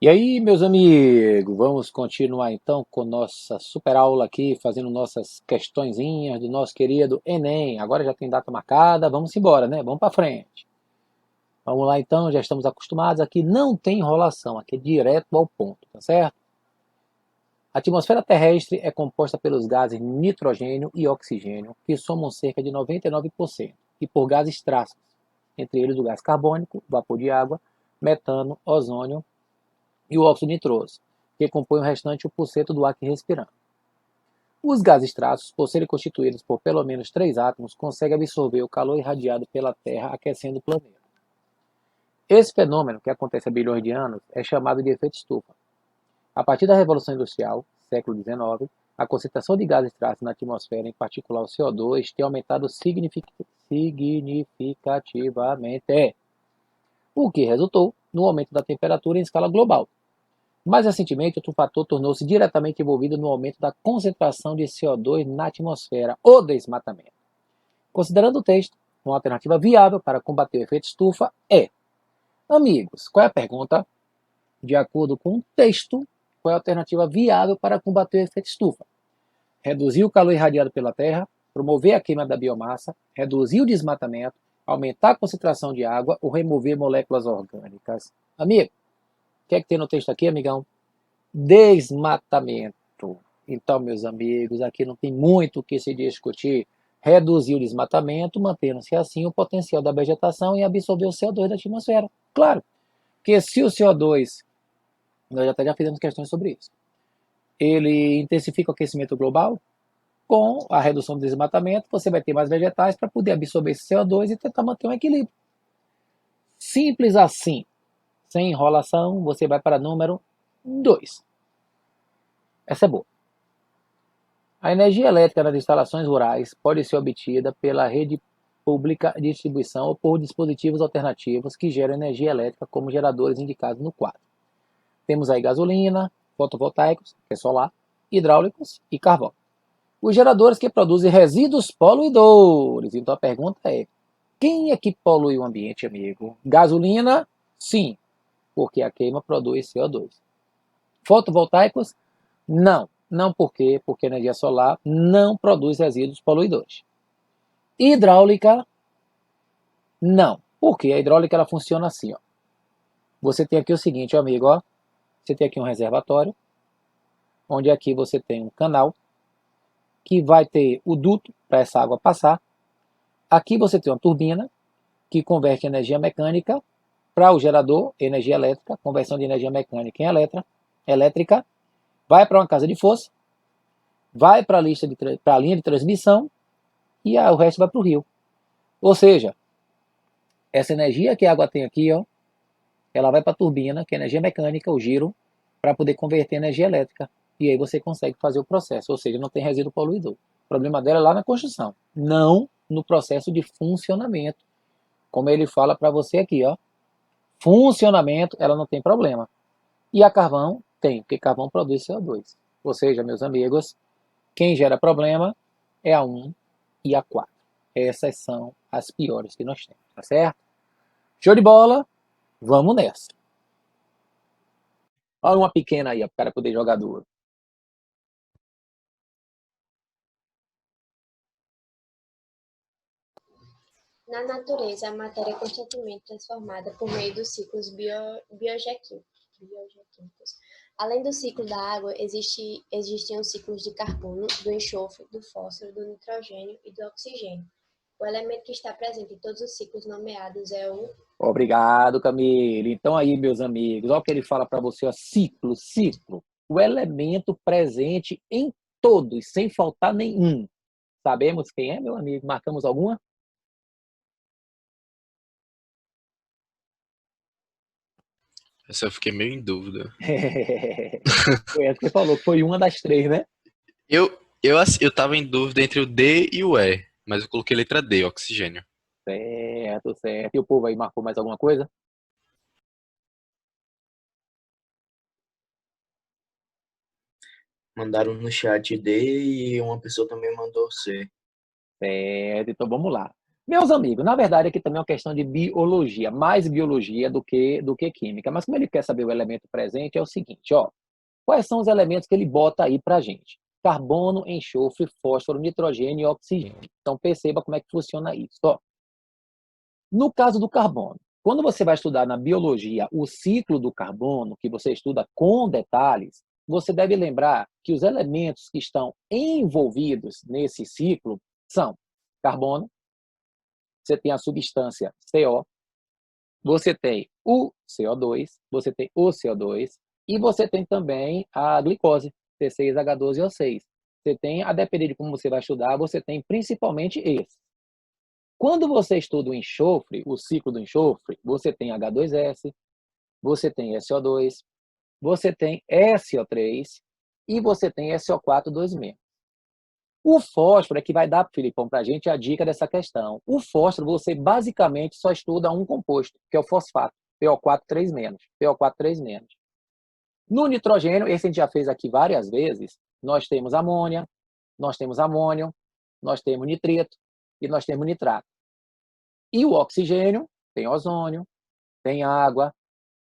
E aí, meus amigos, vamos continuar então com nossa super aula aqui, fazendo nossas questõezinhas do nosso querido Enem. Agora já tem data marcada, vamos embora, né? Vamos para frente. Vamos lá então, já estamos acostumados, aqui não tem enrolação, aqui é direto ao ponto, tá certo? A atmosfera terrestre é composta pelos gases nitrogênio e oxigênio, que somam cerca de 99%, e por gases traços, entre eles o gás carbônico, vapor de água, metano, ozônio e o óxido nitroso, que compõe o restante 1% do ar que respiramos. Os gases traços, por serem constituídos por pelo menos 3 átomos, conseguem absorver o calor irradiado pela Terra, aquecendo o planeta. Esse fenômeno, que acontece há bilhões de anos, é chamado de efeito estufa. A partir da Revolução Industrial, século XIX, a concentração de gases traços na atmosfera, em particular o CO2, tem aumentado significativamente, o que resultou no aumento da temperatura em escala global. Mais recentemente, outro fator tornou-se diretamente envolvido no aumento da concentração de CO2 na atmosfera, o desmatamento. Considerando o texto, uma alternativa viável para combater o efeito estufa é: amigos, qual é a pergunta? De acordo com o texto, qual é a alternativa viável para combater o efeito estufa? Reduzir o calor irradiado pela Terra, promover a queima da biomassa, reduzir o desmatamento, aumentar a concentração de água ou remover moléculas orgânicas. Amigo, o que é que tem no texto aqui, amigão? Desmatamento. Então, meus amigos, aqui não tem muito o que se discutir. Reduzir o desmatamento, mantendo-se assim o potencial da vegetação em absorver o CO2 da atmosfera. Claro, que se o CO2, nós até já fizemos questões sobre isso, ele intensifica o aquecimento global, com a redução do desmatamento, você vai ter mais vegetais para poder absorver esse CO2 e tentar manter um equilíbrio. Simples assim. Sem enrolação, você vai para número 2. Essa é boa. A energia elétrica nas instalações rurais pode ser obtida pela rede pública de distribuição ou por dispositivos alternativos que geram energia elétrica, como geradores indicados no quadro. Temos aí gasolina, fotovoltaicos, que é solar, hidráulicos e carvão. Os geradores que produzem resíduos poluidores. Então a pergunta é: quem é que polui o ambiente, amigo? Gasolina? Sim, porque a queima produz CO2. Fotovoltaicos? Não. Não por quê? Porque a energia solar não produz resíduos poluidores. Hidráulica? Não. Porque a hidráulica ela funciona assim, ó. Você tem aqui o seguinte, amigo, ó. Você tem aqui um reservatório, onde aqui você tem um canal que vai ter o duto para essa água passar. Aqui você tem uma turbina que converte energia mecânica para o gerador, energia elétrica, conversão de energia mecânica em elétrica, vai para uma casa de força, vai para a linha de transmissão e o resto vai para o rio. Ou seja, essa energia que a água tem aqui, ó, ela vai para a turbina, que é energia mecânica, o giro, para poder converter em energia elétrica. E aí você consegue fazer o processo, ou seja, não tem resíduo poluidor. O problema dela é lá na construção, não no processo de funcionamento. Como ele fala para você aqui, ó, funcionamento, ela não tem problema. E a carvão tem, porque carvão produz CO2. Ou seja, meus amigos, quem gera problema é a 1 e a 4. Essas são as piores que nós temos, tá certo? Show de bola, vamos nessa. Olha uma pequena aí, ó, para o cara poder jogar duro. Na natureza, a matéria é constantemente transformada por meio dos ciclos biogequímicos. Além do ciclo da água, existem os ciclos de carbono, do enxofre, do fósforo, do nitrogênio e do oxigênio. O elemento que está presente em todos os ciclos nomeados é o... Obrigado, Camille. Então aí, meus amigos, olha o que ele fala para você, ó, ciclo, ciclo. O elemento presente em todos, sem faltar nenhum. Sabemos quem é, meu amigo? Marcamos alguma? Essa eu fiquei meio em dúvida. Foi essa que você falou, que foi uma das três, né? Eu tava em dúvida entre o D e o E, mas eu coloquei letra D, oxigênio. Certo, certo. E o povo aí marcou mais alguma coisa? Mandaram no chat D e uma pessoa também mandou C. Certo, então vamos lá. Meus amigos, na verdade aqui também é uma questão de biologia, mais biologia do que química. Mas como ele quer saber o elemento presente, é o seguinte, ó. Quais são os elementos que ele bota aí pra gente? Carbono, enxofre, fósforo, nitrogênio e oxigênio. Então perceba como é que funciona isso. Ó. No caso do carbono, quando você vai estudar na biologia o ciclo do carbono, que você estuda com detalhes, você deve lembrar que os elementos que estão envolvidos nesse ciclo são carbono, você tem a substância CO, você tem o CO2, você tem o CO2 e você tem também a glicose, C6H12O6. Você tem, a depender de como você vai estudar, você tem principalmente esse. Quando você estuda o enxofre, o ciclo do enxofre, você tem H2S, você tem SO2, você tem SO3 e você tem SO4 2-. O fósforo é que vai dar, Filipão, para a gente a dica dessa questão. O fósforo, você basicamente só estuda um composto, que é o fosfato, PO4 3-. PO4 3-. No nitrogênio, esse a gente já fez aqui várias vezes, nós temos amônia, nós temos amônio, nós temos nitrito e nós temos nitrato. E o oxigênio tem ozônio, tem água,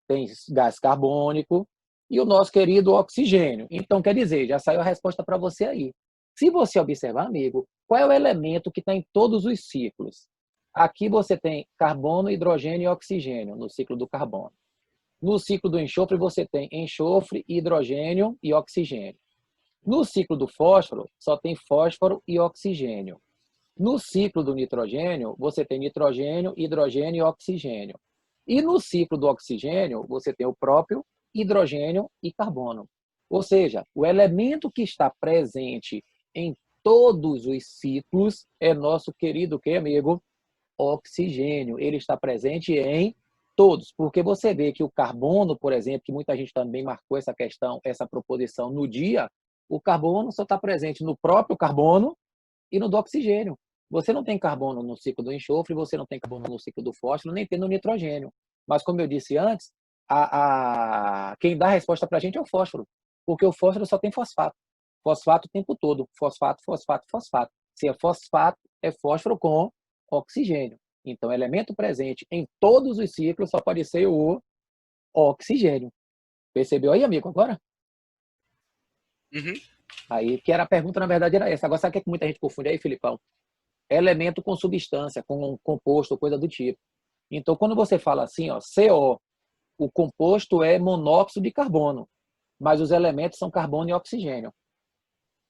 tem gás carbônico e o nosso querido oxigênio. Então, quer dizer, já saiu a resposta para você aí. Se você observar, amigo, qual é o elemento que está em todos os ciclos? Aqui você tem carbono, hidrogênio e oxigênio no ciclo do carbono. No ciclo do enxofre, você tem enxofre, hidrogênio e oxigênio. No ciclo do fósforo, só tem fósforo e oxigênio. No ciclo do nitrogênio, você tem nitrogênio, hidrogênio e oxigênio. E no ciclo do oxigênio, você tem o próprio hidrogênio e carbono. Ou seja, o elemento que está presente em todos os ciclos é nosso querido, que amigo? Oxigênio. Ele está presente em todos, porque você vê que o carbono, por exemplo, que muita gente também marcou essa questão, essa proposição no dia, o carbono só está presente no próprio carbono e no do oxigênio. Você não tem carbono no ciclo do enxofre, você não tem carbono no ciclo do fósforo, nem tem no nitrogênio. Mas, como eu disse antes, quem dá a resposta para a gente é o fósforo, porque o fósforo só tem fosfato. Fosfato o tempo todo. Fosfato, fosfato, fosfato. Se é fosfato, é fósforo com oxigênio. Então, elemento presente em todos os ciclos só pode ser o oxigênio. Percebeu aí, amigo, agora? Uhum. Aí, que era a pergunta, na verdade, era essa. Agora, sabe o que muita gente confunde aí, Filipão? Elemento com substância, com composto, coisa do tipo. Então, quando você fala assim, ó, CO, o composto é monóxido de carbono, mas os elementos são carbono e oxigênio.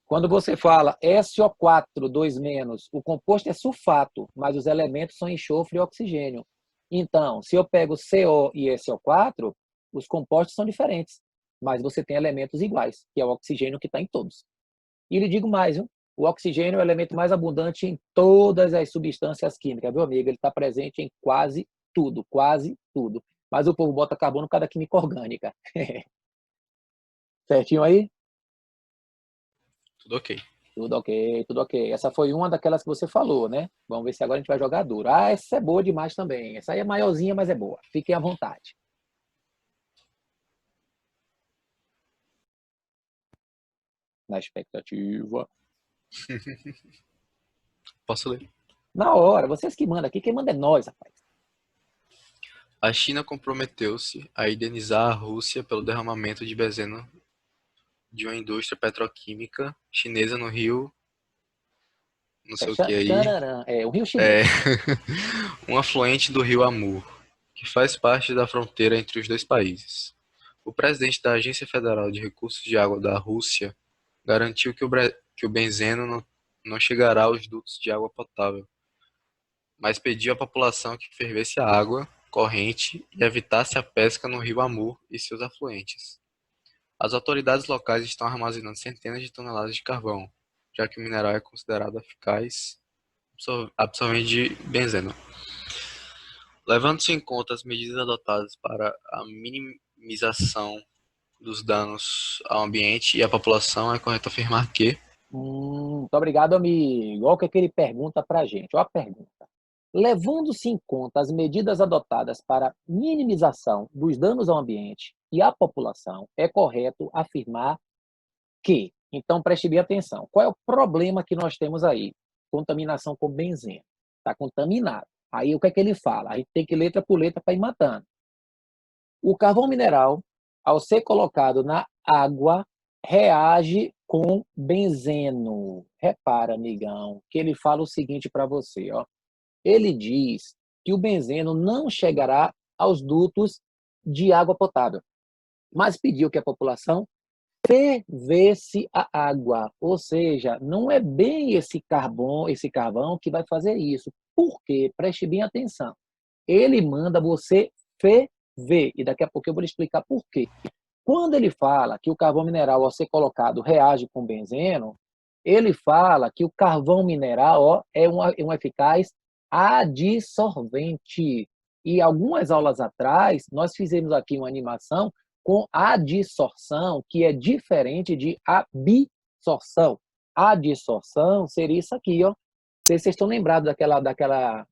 Quando você fala SO4, 2-, o composto é sulfato, mas os elementos são enxofre e oxigênio. Então, se eu pego CO e SO4, os compostos são diferentes, mas você tem elementos iguais, que é o oxigênio que está em todos. E lhe digo mais, viu? O oxigênio é o elemento mais abundante em todas as substâncias químicas, meu amigo. Ele está presente em quase tudo, quase tudo. Mas o povo bota carbono por causa da química orgânica. Certinho aí? Tudo ok. Tudo ok, tudo ok. Essa foi uma daquelas que você falou, né? Vamos ver se agora a gente vai jogar duro. Ah, essa é boa demais também. Essa aí é maiorzinha, mas é boa. Fiquem à vontade. Na expectativa. Posso ler? Na hora, vocês que mandam aqui, quem manda é nós, rapaz. A China comprometeu-se a indenizar a Rússia pelo derramamento de benzeno de uma indústria petroquímica chinesa no rio, não É, sei o que aí, é o Rio é Chinês. um afluente do rio Amur, que faz parte da fronteira entre os dois países. O presidente da Agência Federal de Recursos de Água da Rússia garantiu que o benzeno não chegará aos dutos de água potável, mas pediu à população que fervesse a água corrente e evitasse a pesca no rio Amur e seus afluentes. As autoridades locais estão armazenando centenas de toneladas de carvão, já que o mineral é considerado eficaz absorvente de benzeno. Levando-se em conta as medidas adotadas para a minimização dos danos ao ambiente e à população, é correto afirmar que Muito obrigado, amigo. Olha o que, é que ele pergunta para a gente. Olha a pergunta. Levando-se em conta as medidas adotadas para minimização dos danos ao ambiente e à população, é correto afirmar que, então preste bem atenção, qual é o problema que nós temos aí? Contaminação com benzeno. está contaminado. Aí o que é que ele fala? A gente tem que letra por letra para ir matando. O carvão mineral, ao ser colocado na água, reage com benzeno. Repara, amigão, que ele fala o seguinte para você, ó. Ele diz que o benzeno não chegará aos dutos de água potável, mas pediu que a população fervesse a água, ou seja, não é bem esse carvão que vai fazer isso. Por quê? Preste bem atenção. Ele manda você ferver, e daqui a pouco eu vou lhe explicar por quê. Quando ele fala que o carvão mineral, ao ser colocado, reage com benzeno, ele fala que o carvão mineral, ó, é um eficaz adsorvente. E algumas aulas atrás, nós fizemos aqui uma animação com adsorção, que é diferente de absorção. Adsorção seria isso aqui, ó. Vocês estão lembrados daquela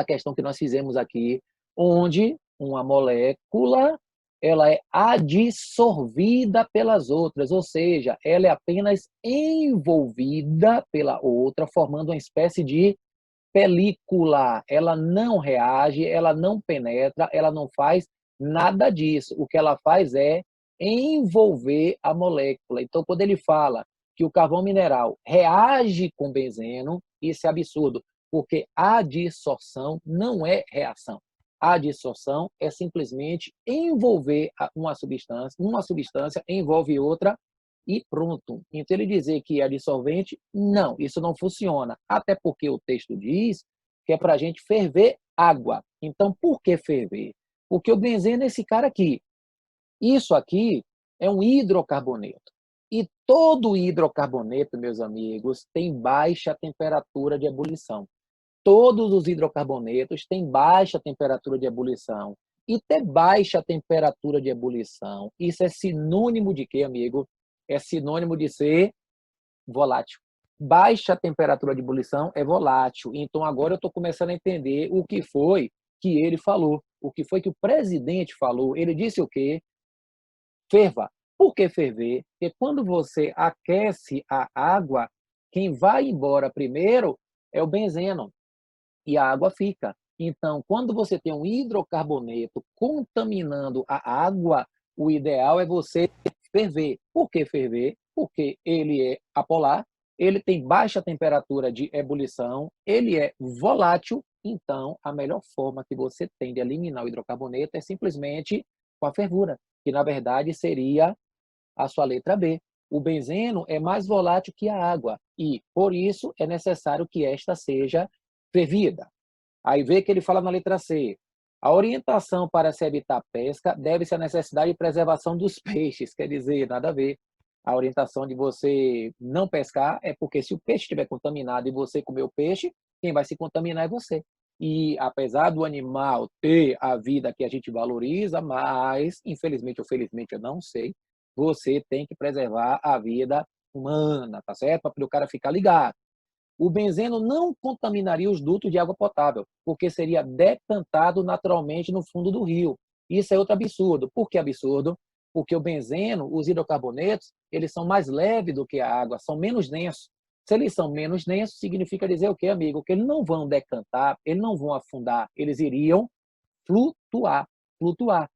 questão que nós fizemos aqui, onde uma molécula ela é adsorvida pelas outras, ou seja, ela é apenas envolvida pela outra, formando uma espécie de película. Ela não reage, ela não penetra, ela não faz nada disso. O que ela faz é envolver a molécula. Então, quando ele fala que o carvão mineral reage com benzeno, isso é absurdo, porque a dissorção não é reação. A dissorção é simplesmente envolver uma substância envolve outra e pronto. Então, ele dizer que é dissolvente, não, isso não funciona. Até porque o texto diz que é para a gente ferver água. Então, por que ferver? Porque o benzeno é esse cara aqui. Isso aqui é um hidrocarboneto. E todo hidrocarboneto, meus amigos, tem baixa temperatura de ebulição. Todos os hidrocarbonetos têm baixa temperatura de ebulição. E ter baixa temperatura de ebulição, isso é sinônimo de quê, amigo? É sinônimo de ser volátil. Baixa temperatura de ebulição é volátil. Então, agora eu estou começando a entender o que foi que ele falou. O que foi que o presidente falou. Ele disse o quê? Ferva. Por que ferver? Porque quando você aquece a água, quem vai embora primeiro é o benzeno e a água fica. Então, quando você tem um hidrocarboneto contaminando a água, o ideal é você ferver. Por que ferver? Porque ele é apolar, ele tem baixa temperatura de ebulição, ele é volátil, então a melhor forma que você tem de eliminar o hidrocarboneto é simplesmente com a fervura, que na verdade seria a sua letra B. O benzeno é mais volátil que a água e, por isso, é necessário que esta seja fervida. Aí vê que ele fala na letra C. A orientação para se evitar a pesca deve-se à necessidade de preservação dos peixes. Quer dizer, nada a ver. A orientação de você não pescar é porque se o peixe estiver contaminado e você comer o peixe, quem vai se contaminar é você. E apesar do animal ter a vida que a gente valoriza, mas, infelizmente ou felizmente, eu não sei, você tem que preservar a vida humana, tá certo? Para o cara ficar ligado. O benzeno não contaminaria os dutos de água potável, porque seria decantado naturalmente no fundo do rio. Isso é outro absurdo. Por que absurdo? Porque o benzeno, os hidrocarbonetos, eles são mais leves do que a água, são menos densos. Se eles são menos densos, significa dizer o quê, amigo? Que eles não vão decantar, eles não vão afundar, eles iriam flutuar. Flutuar.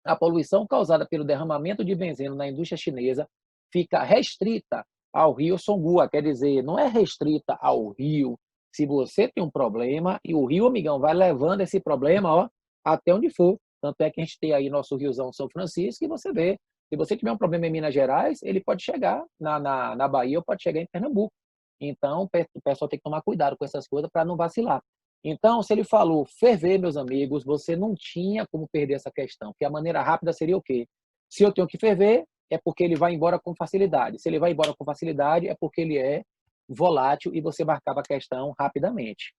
A poluição causada pelo derramamento de benzeno na indústria chinesa fica restrita ao rio Songhua, quer dizer, não é restrita ao rio. Se você tem um problema, e o rio, amigão, vai levando esse problema, ó, até onde for. Tanto é que a gente tem aí nosso riozão São Francisco, e você vê, se você tiver um problema em Minas Gerais, ele pode chegar na Bahia ou pode chegar em Pernambuco. Então, o pessoal tem que tomar cuidado com essas coisas para não vacilar. Então, se ele falou ferver, meus amigos, você não tinha como perder essa questão, que a maneira rápida seria o quê? Se eu tenho que ferver, é porque ele vai embora com facilidade. Se ele vai embora com facilidade, é porque ele é volátil e você marcava a questão rapidamente.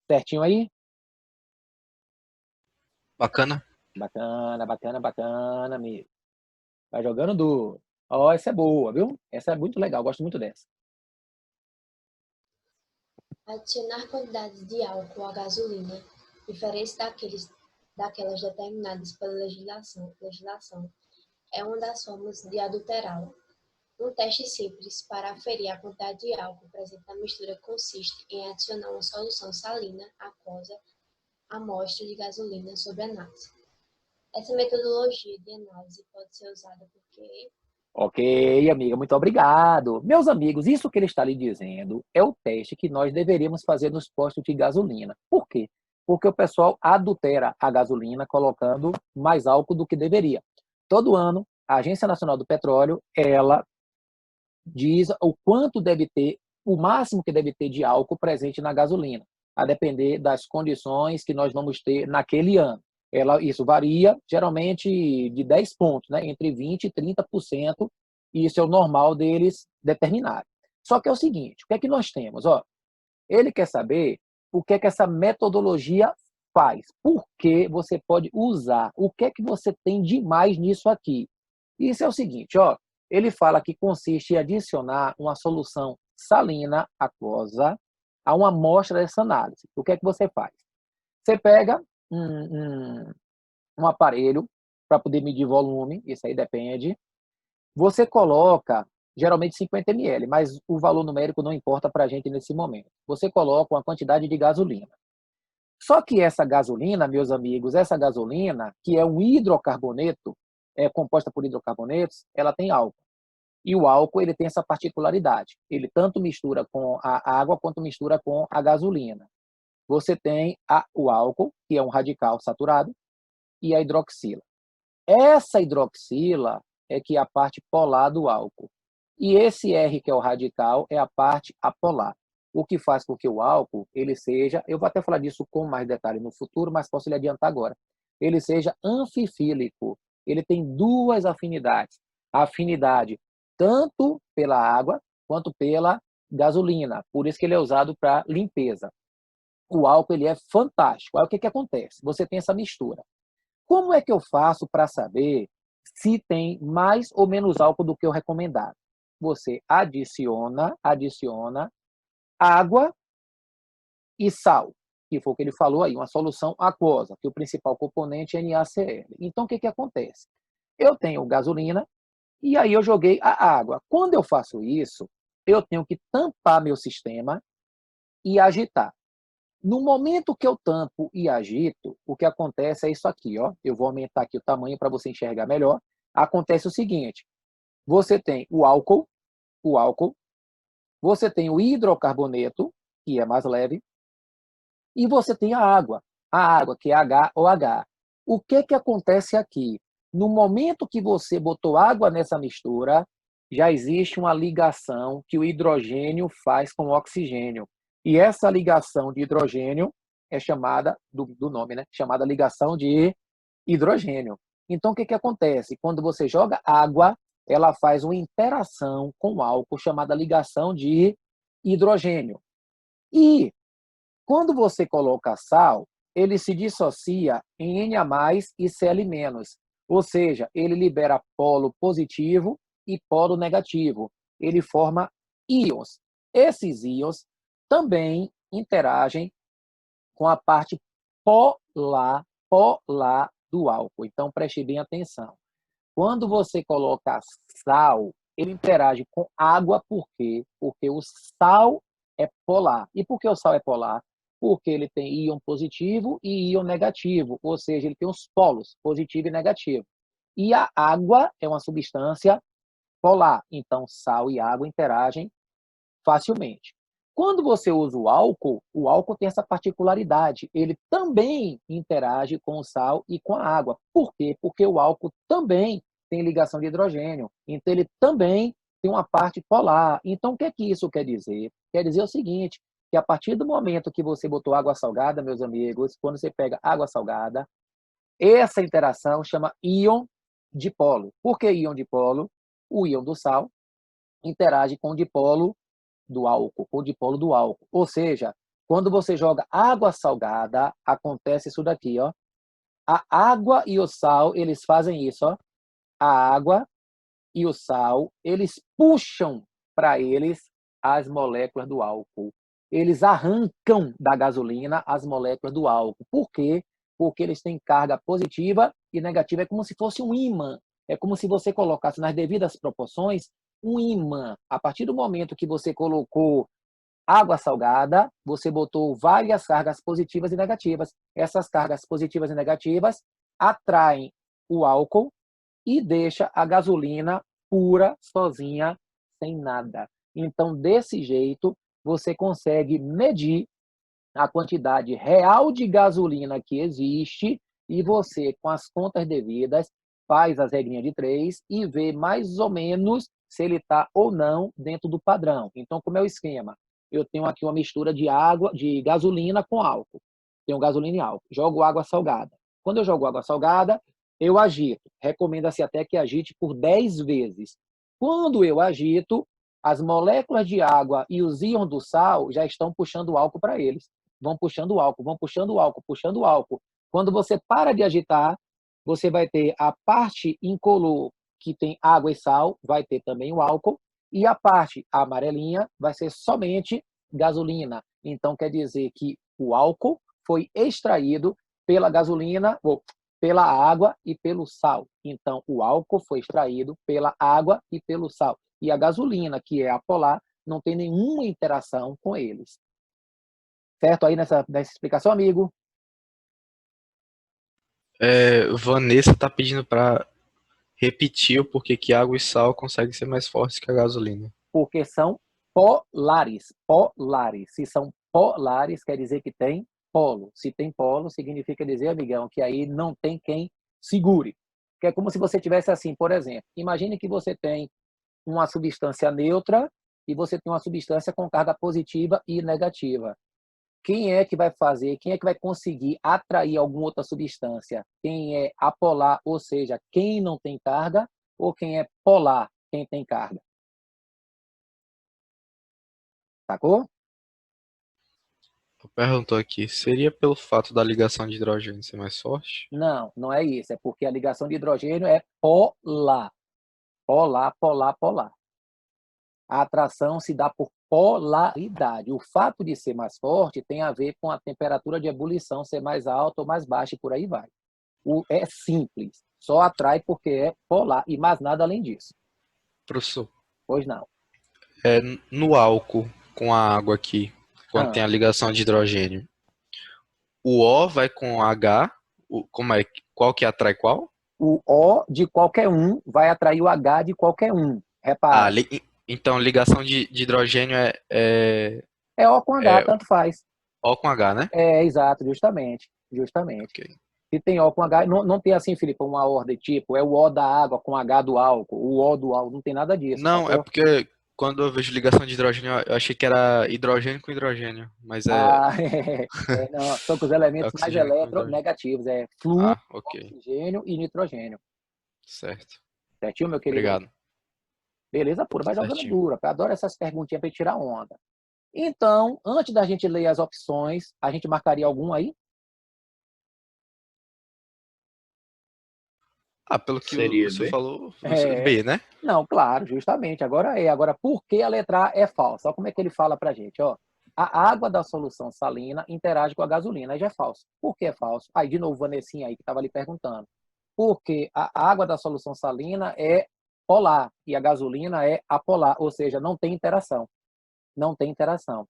Certinho aí? Bacana. Bacana, bacana, bacana, amigo. Vai jogando duro. Ó, essa é boa, viu? Essa é muito legal, gosto muito dessa. Adicionar quantidades de álcool à gasolina, diferentes daquelas determinadas pela legislação, é uma das formas de adulterá-la. Um teste simples para aferir a quantidade de álcool presente na mistura consiste em adicionar uma solução salina aquosa à amostra de gasolina sob análise. Essa metodologia de análise pode ser usada porque Ok, amiga, muito obrigado. Meus amigos, isso que ele está lhe dizendo é o teste que nós deveríamos fazer nos postos de gasolina. Por quê? Porque o pessoal adultera a gasolina colocando mais álcool do que deveria. Todo ano, a Agência Nacional do Petróleo, ela diz o quanto deve ter, o máximo que deve ter de álcool presente na gasolina, a depender das condições que nós vamos ter naquele ano. Isso varia, geralmente, de 10 pontos, né? Entre 20% e 30%, e isso é o normal deles determinar. Só que é o seguinte, o que é que nós temos? Ó, ele quer saber o que é que essa metodologia faz, por que você pode usar, o que é que você tem de mais nisso aqui. Isso é o seguinte, ó, ele fala que consiste em adicionar uma solução salina aquosa a uma amostra dessa análise. O que é que você faz? Você pega um aparelho para poder medir volume, isso aí depende. Você coloca, geralmente 50 ml, mas o valor numérico não importa para a gente nesse momento. Você coloca uma quantidade de gasolina. Só que essa gasolina, meus amigos, essa gasolina, que é um hidrocarboneto, é composta por hidrocarbonetos, ela tem álcool. E o álcool ele tem essa particularidade. Ele tanto mistura com a água quanto mistura com a gasolina. Você tem o álcool, que é um radical saturado, e a hidroxila. Essa hidroxila é que é a parte polar do álcool. E esse R, que é o radical, é a parte apolar. O que faz com que o álcool ele seja, eu vou até falar disso com mais detalhe no futuro, mas posso lhe adiantar agora. Ele seja anfifílico. Ele tem duas afinidades. A afinidade tanto pela água quanto pela gasolina. Por isso que ele é usado para limpeza. O álcool ele é fantástico. Aí o que acontece? Você tem essa mistura. Como é que eu faço para saber se tem mais ou menos álcool do que o recomendado? Você adiciona água e sal, que foi o que ele falou aí, uma solução aquosa, que o principal componente é NaCl. Então, o que acontece? Eu tenho gasolina e aí eu joguei a água. Quando eu faço isso, eu tenho que tampar meu sistema e agitar. No momento que eu tampo e agito, o que acontece é isso aqui, ó. Eu vou aumentar aqui o tamanho para você enxergar melhor. Acontece o seguinte: você tem o álcool, você tem o hidrocarboneto, que é mais leve, e você tem a água que é HOH. O que acontece aqui? No momento que você botou água nessa mistura, já existe uma ligação que o hidrogênio faz com o oxigênio. E essa ligação de hidrogênio é chamada, do nome, né? Chamada ligação de hidrogênio. Então, o que acontece? Quando você joga água, ela faz uma interação com o álcool chamada ligação de hidrogênio. E quando você coloca sal, ele se dissocia em Na+ e Cl-, ou seja, ele libera polo positivo e polo negativo. Ele forma íons. Esses íons também interagem com a parte polar do álcool. Então, preste bem atenção. Quando você coloca sal, ele interage com água, por quê? Porque o sal é polar. E por que o sal é polar? Porque ele tem íon positivo e íon negativo, ou seja, ele tem os polos, positivo e negativo. E a água é uma substância polar, então sal e água interagem facilmente. Quando você usa o álcool tem essa particularidade, ele também interage com o sal e com a água. Por quê? Porque o álcool também tem ligação de hidrogênio, então ele também tem uma parte polar. Então, o que é que isso quer dizer? Quer dizer o seguinte, que a partir do momento que você botou água salgada, meus amigos, quando você pega água salgada, essa interação chama íon dipolo. Por que íon dipolo? O íon do sal interage com o dipolo do álcool, com o dipolo do álcool. Ou seja, quando você joga água salgada, acontece isso daqui, ó. A água e o sal, eles fazem isso, ó. A água e o sal, eles puxam para eles as moléculas do álcool. Eles arrancam da gasolina as moléculas do álcool. Por quê? Porque eles têm carga positiva e negativa. É como se fosse um ímã. É como se você colocasse nas devidas proporções um imã. A partir do momento que você colocou água salgada, você botou várias cargas positivas e negativas. Essas cargas positivas e negativas atraem o álcool e deixa a gasolina pura, sozinha, sem nada. Então, desse jeito, você consegue medir a quantidade real de gasolina que existe e você, com as contas devidas, faz as regrinhas de 3 e vê mais ou menos se ele está ou não dentro do padrão. Então, como é o esquema? Eu tenho aqui uma mistura de água, de gasolina com álcool. Tenho gasolina e álcool. Jogo água salgada. Quando eu jogo água salgada, eu agito. Recomenda-se até que agite por 10 vezes. Quando eu agito, as moléculas de água e os íons do sal já estão puxando o álcool para eles. Vão puxando o álcool, vão puxando o álcool, puxando o álcool. Quando você para de agitar, você vai ter a parte incolor, que tem água e sal, vai ter também o álcool, e a parte amarelinha vai ser somente gasolina. Então, quer dizer que o álcool foi extraído pela gasolina, ou pela água e pelo sal. Então, o álcool foi extraído pela água e pelo sal. E a gasolina, que é apolar, não tem nenhuma interação com eles. Certo aí nessa explicação, amigo? Vanessa tá pedindo para repetir o porquê que água e sal conseguem ser mais fortes que a gasolina. Porque são polares. Polares. Se são polares, quer dizer que tem polo. Se tem polo, significa dizer, amigão, que aí não tem quem segure. Que é como se você tivesse assim, por exemplo, imagine que você tem uma substância neutra e você tem uma substância com carga positiva e negativa. Quem é que vai fazer, quem é que vai conseguir atrair alguma outra substância? Quem é apolar, ou seja, quem não tem carga, ou quem é polar, quem tem carga? Sacou? Perguntou aqui, seria pelo fato da ligação de hidrogênio ser mais forte? Não, não é isso. É porque a ligação de hidrogênio é polar. Polar, polar, polar. A atração se dá por polaridade. O fato de ser mais forte tem a ver com a temperatura de ebulição ser mais alta ou mais baixa e por aí vai. É simples. Só atrai porque é polar e mais nada além disso. Professor, Pois não. no álcool com a água aqui, quando tem Ah, a ligação de hidrogênio, o O vai com H, como é, qual que atrai qual? o O de qualquer um vai atrair o H de qualquer um. Ah, Repara. então ligação de hidrogênio É O com H, é tanto faz. O com H, né? É, exato, justamente. Justamente. Ok. Se tem O com H, não tem assim, Felipe, uma ordem tipo, é o O da água com H do álcool, o O do álcool, não tem nada disso, Não, é sacou? porque quando eu vejo ligação de hidrogênio, eu achei que era hidrogênio com hidrogênio, mas é Ah, não, são com os elementos mais oxigênio com hidrogênio. eletronegativos, é flúor, Ah, ok, oxigênio e nitrogênio. certo. Certinho, meu querido? Obrigado. Beleza pura, vai jogando Certinho. dura, eu adoro essas perguntinhas para tirar onda. Então, antes da gente ler as opções, a gente marcaria algum aí? Ah, pelo que o Seria senhor B? falou, É, B, né? não, claro, justamente. Agora, por que a letra A é falsa? Olha como é que ele fala para a gente, ó. A água da solução salina interage com a gasolina, aí já é falso. Por que é falso? Aí, de novo, Vanessinha aí, que estava ali perguntando. Porque a água da solução salina é polar e a gasolina é apolar, ou seja, não tem interação. Não tem interação.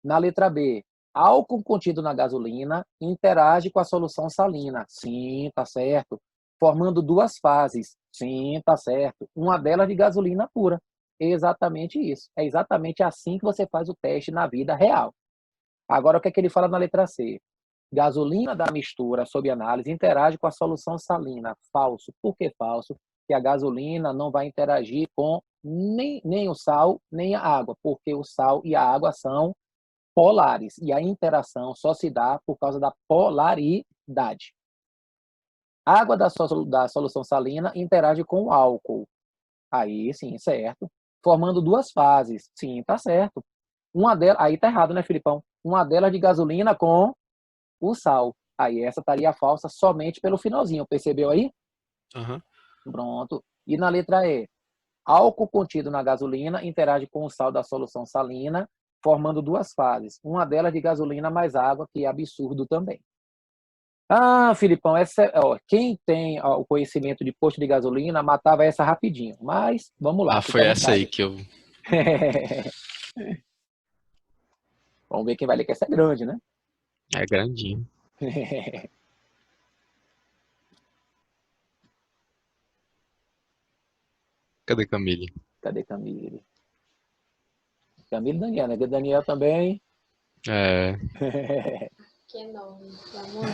Na letra B, álcool contido na gasolina interage com a solução salina. Sim, tá certo. Formando duas fases. Sim, tá certo. Uma delas de gasolina pura. Exatamente isso. É exatamente assim que você faz o teste na vida real. Agora, o que é que ele fala na letra C? Gasolina da mistura sob análise interage com a solução salina. Falso. Por que falso? Que a gasolina não vai interagir com nem o sal, nem a água, porque o sal e a água são polares. E a interação só se dá por causa da polaridade. A água da solução salina interage com o álcool. Aí sim, certo. Formando duas fases. Sim, tá certo. Uma delas, aí tá errado, né, Filipão? Uma delas de gasolina com o sal. Aí essa estaria falsa somente pelo finalzinho. Percebeu aí? Aham. Pronto. E na letra E? Álcool contido na gasolina interage com o sal da solução salina, formando duas fases. Uma delas de gasolina mais água, que é absurdo também. Ah, Filipão, ó, quem tem ó, o conhecimento de posto de gasolina matava essa rapidinho. Mas vamos lá, Ah, fica foi à essa aí vontade. que eu. Vamos ver quem vai ler, que essa é grande, né? É grandinho. Cadê Camille? Cadê Camille? Camille e Daniel, né? Porque Daniel também. É. Que enorme. Vamos lá.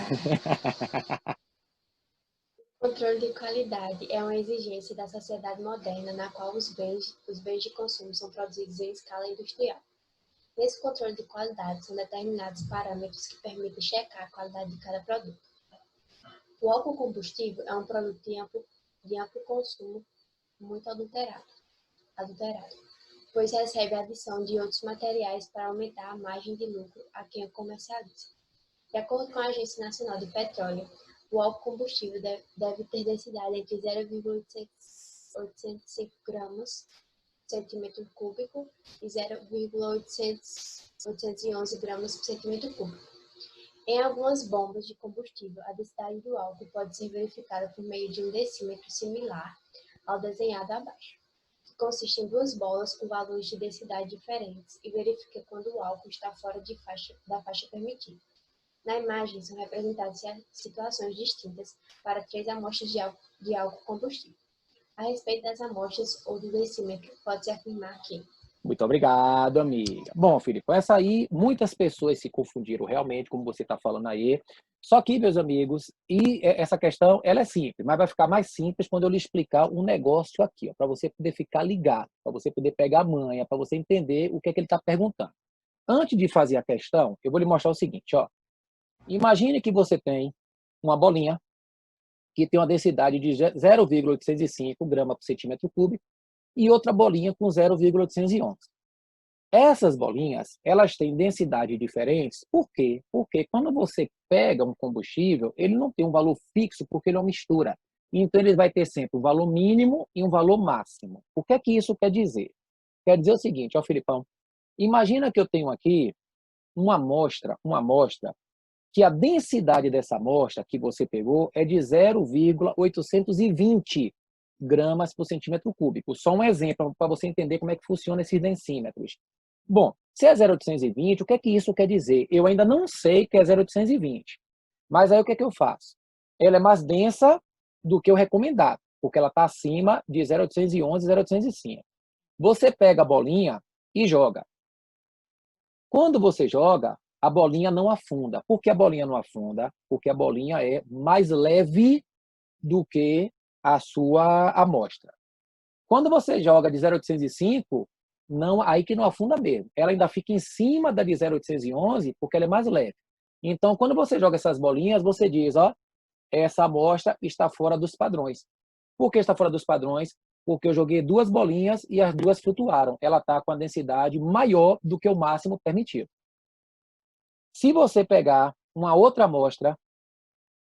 Controle de qualidade é uma exigência da sociedade moderna na qual os bens de consumo são produzidos em escala industrial. Nesse controle de qualidade são determinados parâmetros que permitem checar a qualidade de cada produto. O álcool combustível é um produto de amplo consumo muito adulterado, pois recebe a adição de outros materiais para aumentar a margem de lucro a quem o comercializa. De acordo com a Agência Nacional de Petróleo, o álcool combustível deve ter densidade entre 0,805 gramas por centímetro cúbico e 0,811 gramas por centímetro cúbico. Em algumas bombas de combustível, a densidade do álcool pode ser verificada por meio de um decímetro similar ao desenhado abaixo, que consiste em duas bolas com valores de densidade diferentes e verifica quando o álcool está fora da faixa permitida. Na imagem são representadas situações distintas para 3 amostras de álcool combustível. A respeito das amostras ou do decímetro, pode-se afirmar que Muito obrigado, amiga. Bom, Filipe, essa aí, muitas pessoas se confundiram realmente, como você está falando aí. Só que, meus amigos, essa questão, ela é simples, mas vai ficar mais simples quando eu lhe explicar um negócio aqui, para você poder ficar ligado, para você poder pegar a manha, para você entender o que é que ele está perguntando. Antes de fazer a questão, eu vou lhe mostrar o seguinte, ó. Imagine que você tem uma bolinha que tem uma densidade de 0,805 gramas por centímetro cúbico e outra bolinha com 0,811. Essas bolinhas, elas têm densidade diferentes. Por quê? Porque quando você pega um combustível, ele não tem um valor fixo porque ele é uma mistura. Então, ele vai ter sempre um valor mínimo e um valor máximo. O que é que isso quer dizer? Quer dizer o seguinte, ó, Filipão, imagina que eu tenho aqui uma amostra que a densidade dessa amostra que você pegou é de 0,820 gramas por centímetro cúbico. Só um exemplo para você entender como é que funciona esses densímetros. Bom, se é 0,820, o que é que isso quer dizer? Eu ainda não sei que é 0,820. Mas aí o que é que eu faço? Ela é mais densa do que o recomendado, porque ela está acima de 0,811 e 0,805. Você pega a bolinha e joga. Quando você joga, a bolinha não afunda. Por que a bolinha não afunda? Porque a bolinha é mais leve do que a sua amostra. Quando você joga de 0,805, não, aí que não afunda mesmo. Ela ainda fica em cima da de 0,811 porque ela é mais leve. Então, quando você joga essas bolinhas, você diz, ó, essa amostra está fora dos padrões. Por que está fora dos padrões? Porque eu joguei duas bolinhas e as duas flutuaram. Ela está com a densidade maior do que o máximo permitido. Se você pegar uma outra amostra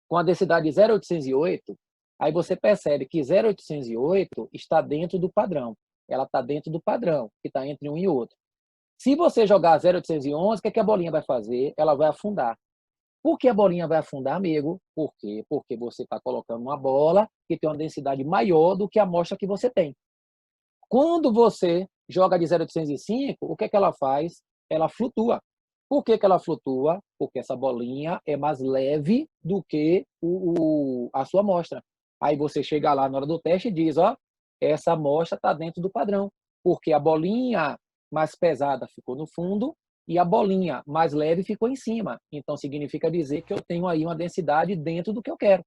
com a densidade de 0,808, aí você percebe que 0,808 está dentro do padrão. Ela está dentro do padrão, que está entre um e outro. Se você jogar 0,811, o que, é que a bolinha vai fazer? Ela vai afundar. Por que a bolinha vai afundar, amigo? Por quê? Porque você está colocando uma bola que tem uma densidade maior do que a amostra que você tem. Quando você joga de 0,805, o que é que ela faz? Ela flutua. Por que ela flutua? Porque essa bolinha é mais leve do que a sua amostra. Aí você chega lá na hora do teste e diz, ó, essa amostra está dentro do padrão, porque a bolinha mais pesada ficou no fundo e a bolinha mais leve ficou em cima. Então significa dizer que eu tenho aí uma densidade dentro do que eu quero.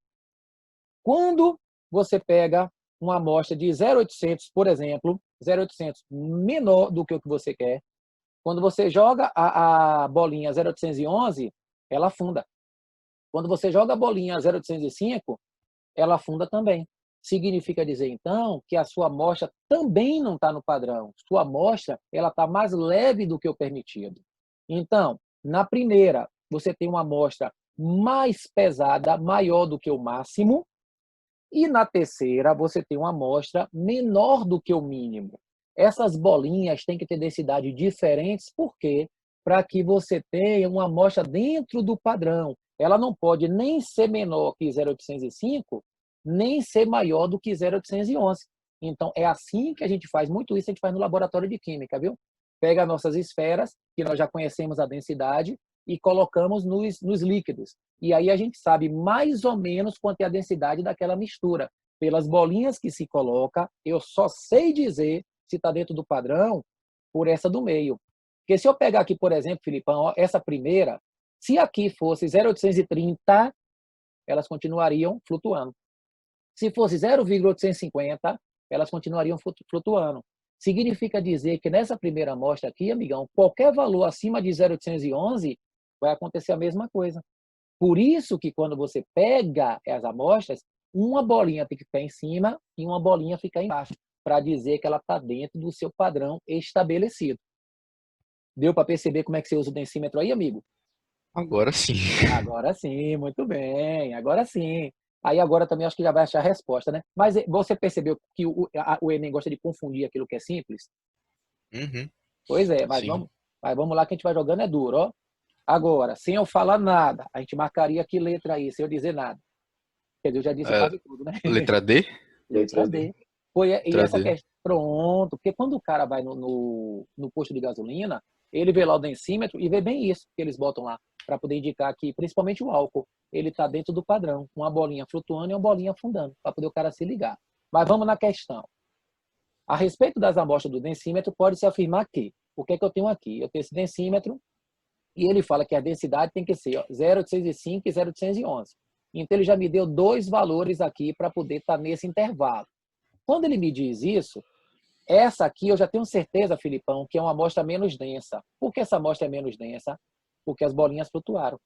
Quando você pega uma amostra de 0,800, por exemplo, 0,800 menor do que o que você quer, quando você joga a bolinha 0,811, ela afunda. Quando você joga a bolinha 0,805, ela afunda também. Significa dizer, então, que a sua amostra também não está no padrão. Sua amostra está mais leve do que o permitido. Então, na primeira, você tem uma amostra mais pesada, maior do que o máximo, e na terceira, você tem uma amostra menor do que o mínimo. Essas bolinhas têm que ter densidade diferentes, por quê? Para que você tenha uma amostra dentro do padrão. ela não pode nem ser menor que 0,805, nem ser maior do que 0,811. Então, é assim que a gente faz. Muito isso a gente faz no laboratório de química, viu? Pega nossas esferas, que nós já conhecemos a densidade, e colocamos nos líquidos. E aí a gente sabe mais ou menos quanto é a densidade daquela mistura. Pelas bolinhas que se coloca, eu só sei dizer se está dentro do padrão por essa do meio. Porque se eu pegar aqui, por exemplo, Filipão, ó, essa primeira, se aqui fosse 0,830, elas continuariam flutuando. Se fosse 0,850, elas continuariam flutuando. Significa dizer que nessa primeira amostra aqui, amigão, qualquer valor acima de 0,811 vai acontecer a mesma coisa. Por isso que quando você pega as amostras, uma bolinha tem que ficar em cima e uma bolinha fica embaixo, para dizer que ela está dentro do seu padrão estabelecido. Deu para perceber como é que você usa o densímetro aí, amigo? Agora sim. Agora sim, muito bem, agora sim. Aí agora também acho que já vai achar a resposta, né? Mas você percebeu que o Enem gosta de confundir aquilo que é simples? Uhum, Pois é, sim. mas vamos lá que a gente vai jogando é duro, ó. Agora, sem eu falar nada, a gente marcaria que letra aí, sem eu dizer nada. Quer dizer, eu já disse É, quase tudo, né? letra D? Letra D. Foi, e Letra essa D. questão, pronto, porque quando o cara vai no posto de gasolina, ele vê lá o densímetro e vê bem isso que eles botam lá, para poder indicar que, principalmente o álcool, ele está dentro do padrão, uma bolinha flutuando e uma bolinha afundando, para poder o cara se ligar. Mas vamos na questão. A respeito das amostras do densímetro, pode-se afirmar que, o que é que eu tenho aqui? Eu tenho esse densímetro, e ele fala que a densidade tem que ser 0,805 e 0,811. Então, ele já me deu dois valores aqui para poder estar nesse intervalo. Quando ele me diz isso, essa aqui eu já tenho certeza, Filipão, que é uma amostra menos densa. Por que essa amostra é menos densa? Porque as bolinhas flutuaram.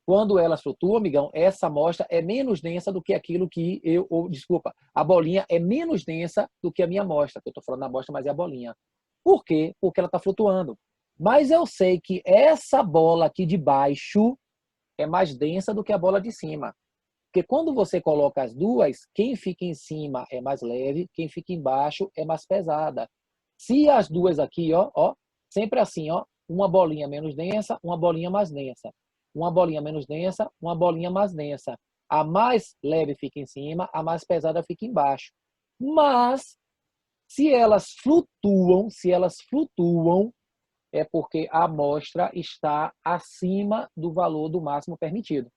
Quando elas flutuam, amigão, essa amostra é menos densa do que aquilo que desculpa, a bolinha é menos densa do que a minha amostra, que eu estou falando da amostra, mas é a bolinha. Por quê? Porque ela está flutuando. Mas eu sei que essa bola aqui de baixo é mais densa do que a bola de cima. Porque quando você coloca as duas, quem fica em cima é mais leve, quem fica embaixo é mais pesada. Se as duas aqui, ó, sempre assim, ó, uma bolinha menos densa, uma bolinha mais densa. Uma bolinha menos densa, uma bolinha mais densa. A mais leve fica em cima, a mais pesada fica embaixo. Mas se elas flutuam, é porque a amostra está acima do valor do máximo permitido.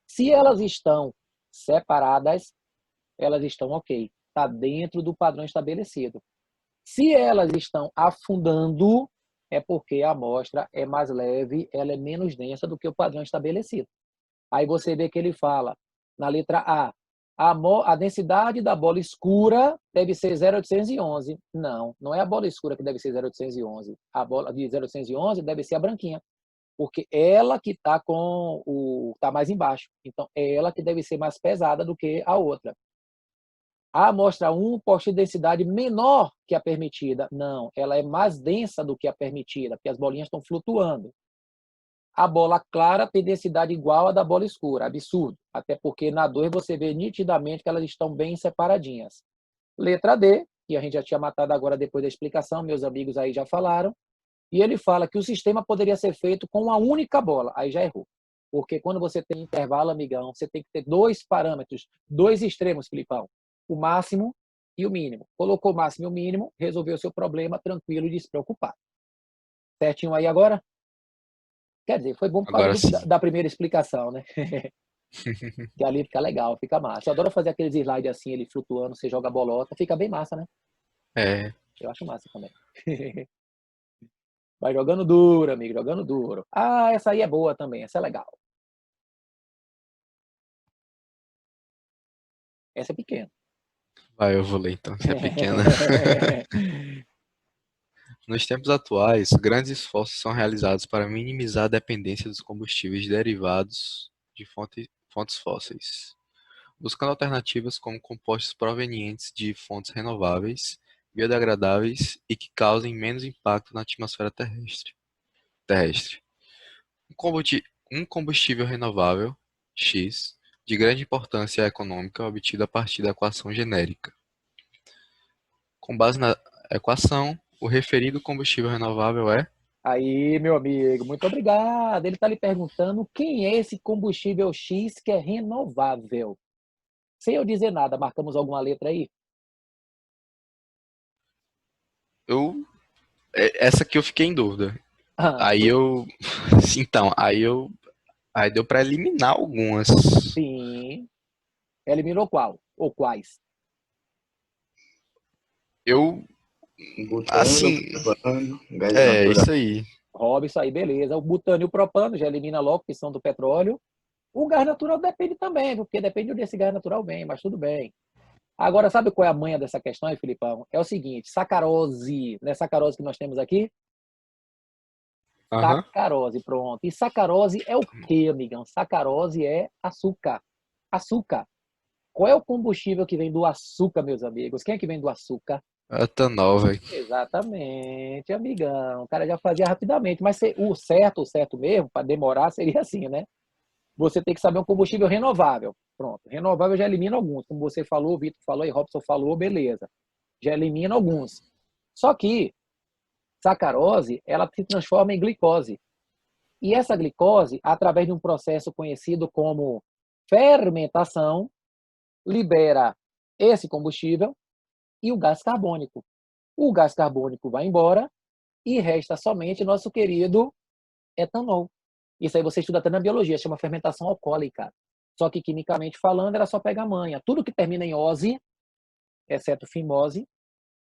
Se elas estão separadas, elas estão ok. Está dentro do padrão estabelecido. Se elas estão afundando, é porque a amostra é mais leve, ela é menos densa do que o padrão estabelecido. Aí você vê que ele fala, na letra a densidade da bola escura deve ser 0,811. Não, não é a bola escura que deve ser 0,811. A bola de 0,811 deve ser a branquinha, porque ela que está tá mais embaixo. Então, é ela que deve ser mais pesada do que a outra. A amostra 1 possui densidade menor que a permitida. Não, ela é mais densa do que a permitida, porque as bolinhas estão flutuando. A bola clara tem densidade igual à da bola escura. Absurdo. Até porque na 2 você vê nitidamente que elas estão bem separadinhas. Letra D, que a gente já tinha matado agora depois da explicação, meus amigos aí já falaram. E ele fala que o sistema poderia ser feito com uma única bola. Aí já errou. Porque quando você tem intervalo, amigão, você tem que ter dois parâmetros, dois extremos, Filipão. O máximo e o mínimo. Colocou o máximo e o mínimo, resolveu o seu problema tranquilo e despreocupado. Certinho aí agora? Quer dizer, foi bom por causa Agora sim. da primeira explicação, né? Que ali fica legal, fica massa. Eu adoro fazer aqueles slides assim, ele flutuando, você joga a bolota, fica bem massa, né? É, Eu acho massa também. Vai jogando duro, amigo, jogando duro. Ah, essa aí é boa também, essa é legal. Essa é pequena. vai, eu vou ler então, se é pequena. Nos tempos atuais, grandes esforços são realizados para minimizar a dependência dos combustíveis derivados de fontes fósseis, buscando alternativas como compostos provenientes de fontes renováveis, biodegradáveis e que causem menos impacto na atmosfera terrestre. Um combustível renovável, X, de grande importância econômica obtido a partir da equação genérica. Com base na equação, o referido combustível renovável é Aí, meu amigo, muito obrigado. Ele está lhe perguntando quem é esse combustível X que é renovável. Sem eu dizer nada, marcamos alguma letra aí? Eu, essa aqui eu fiquei em dúvida. Ah, Aí eu, então, aí deu pra eliminar algumas. sim. Eliminou qual? Ou quais? Eu, Butano, assim, propano, gás é natural. isso aí. Rob, isso aí, beleza. O butano e o propano já elimina logo, que são do petróleo. O gás natural depende também, viu? Porque depende desse gás natural bem, mas tudo bem. Agora, sabe qual é a manha dessa questão aí, Filipão? É o seguinte, sacarose, não é sacarose que nós temos aqui? Aham. Sacarose, pronto. E sacarose é o quê, amigão? Sacarose é açúcar. Açúcar. Qual é o combustível que vem do açúcar, meus amigos? Quem é que vem do açúcar? Etanol, velho. Exatamente, amigão. O cara já fazia rapidamente, mas o certo mesmo, para demorar, seria assim, né? Você tem que saber um combustível renovável. Pronto. Renovável já elimina alguns. Como você falou, o Vitor falou e Robson falou, beleza. Já elimina alguns. Só que sacarose, ela se transforma em glicose. E essa glicose, através de um processo conhecido como fermentação, libera esse combustível e o gás carbônico. O gás carbônico vai embora e resta somente nosso querido etanol. Isso aí você estuda até na biologia, chama fermentação alcoólica. Só que quimicamente falando, ela só pega a manha. Tudo que termina em ose, exceto fimose,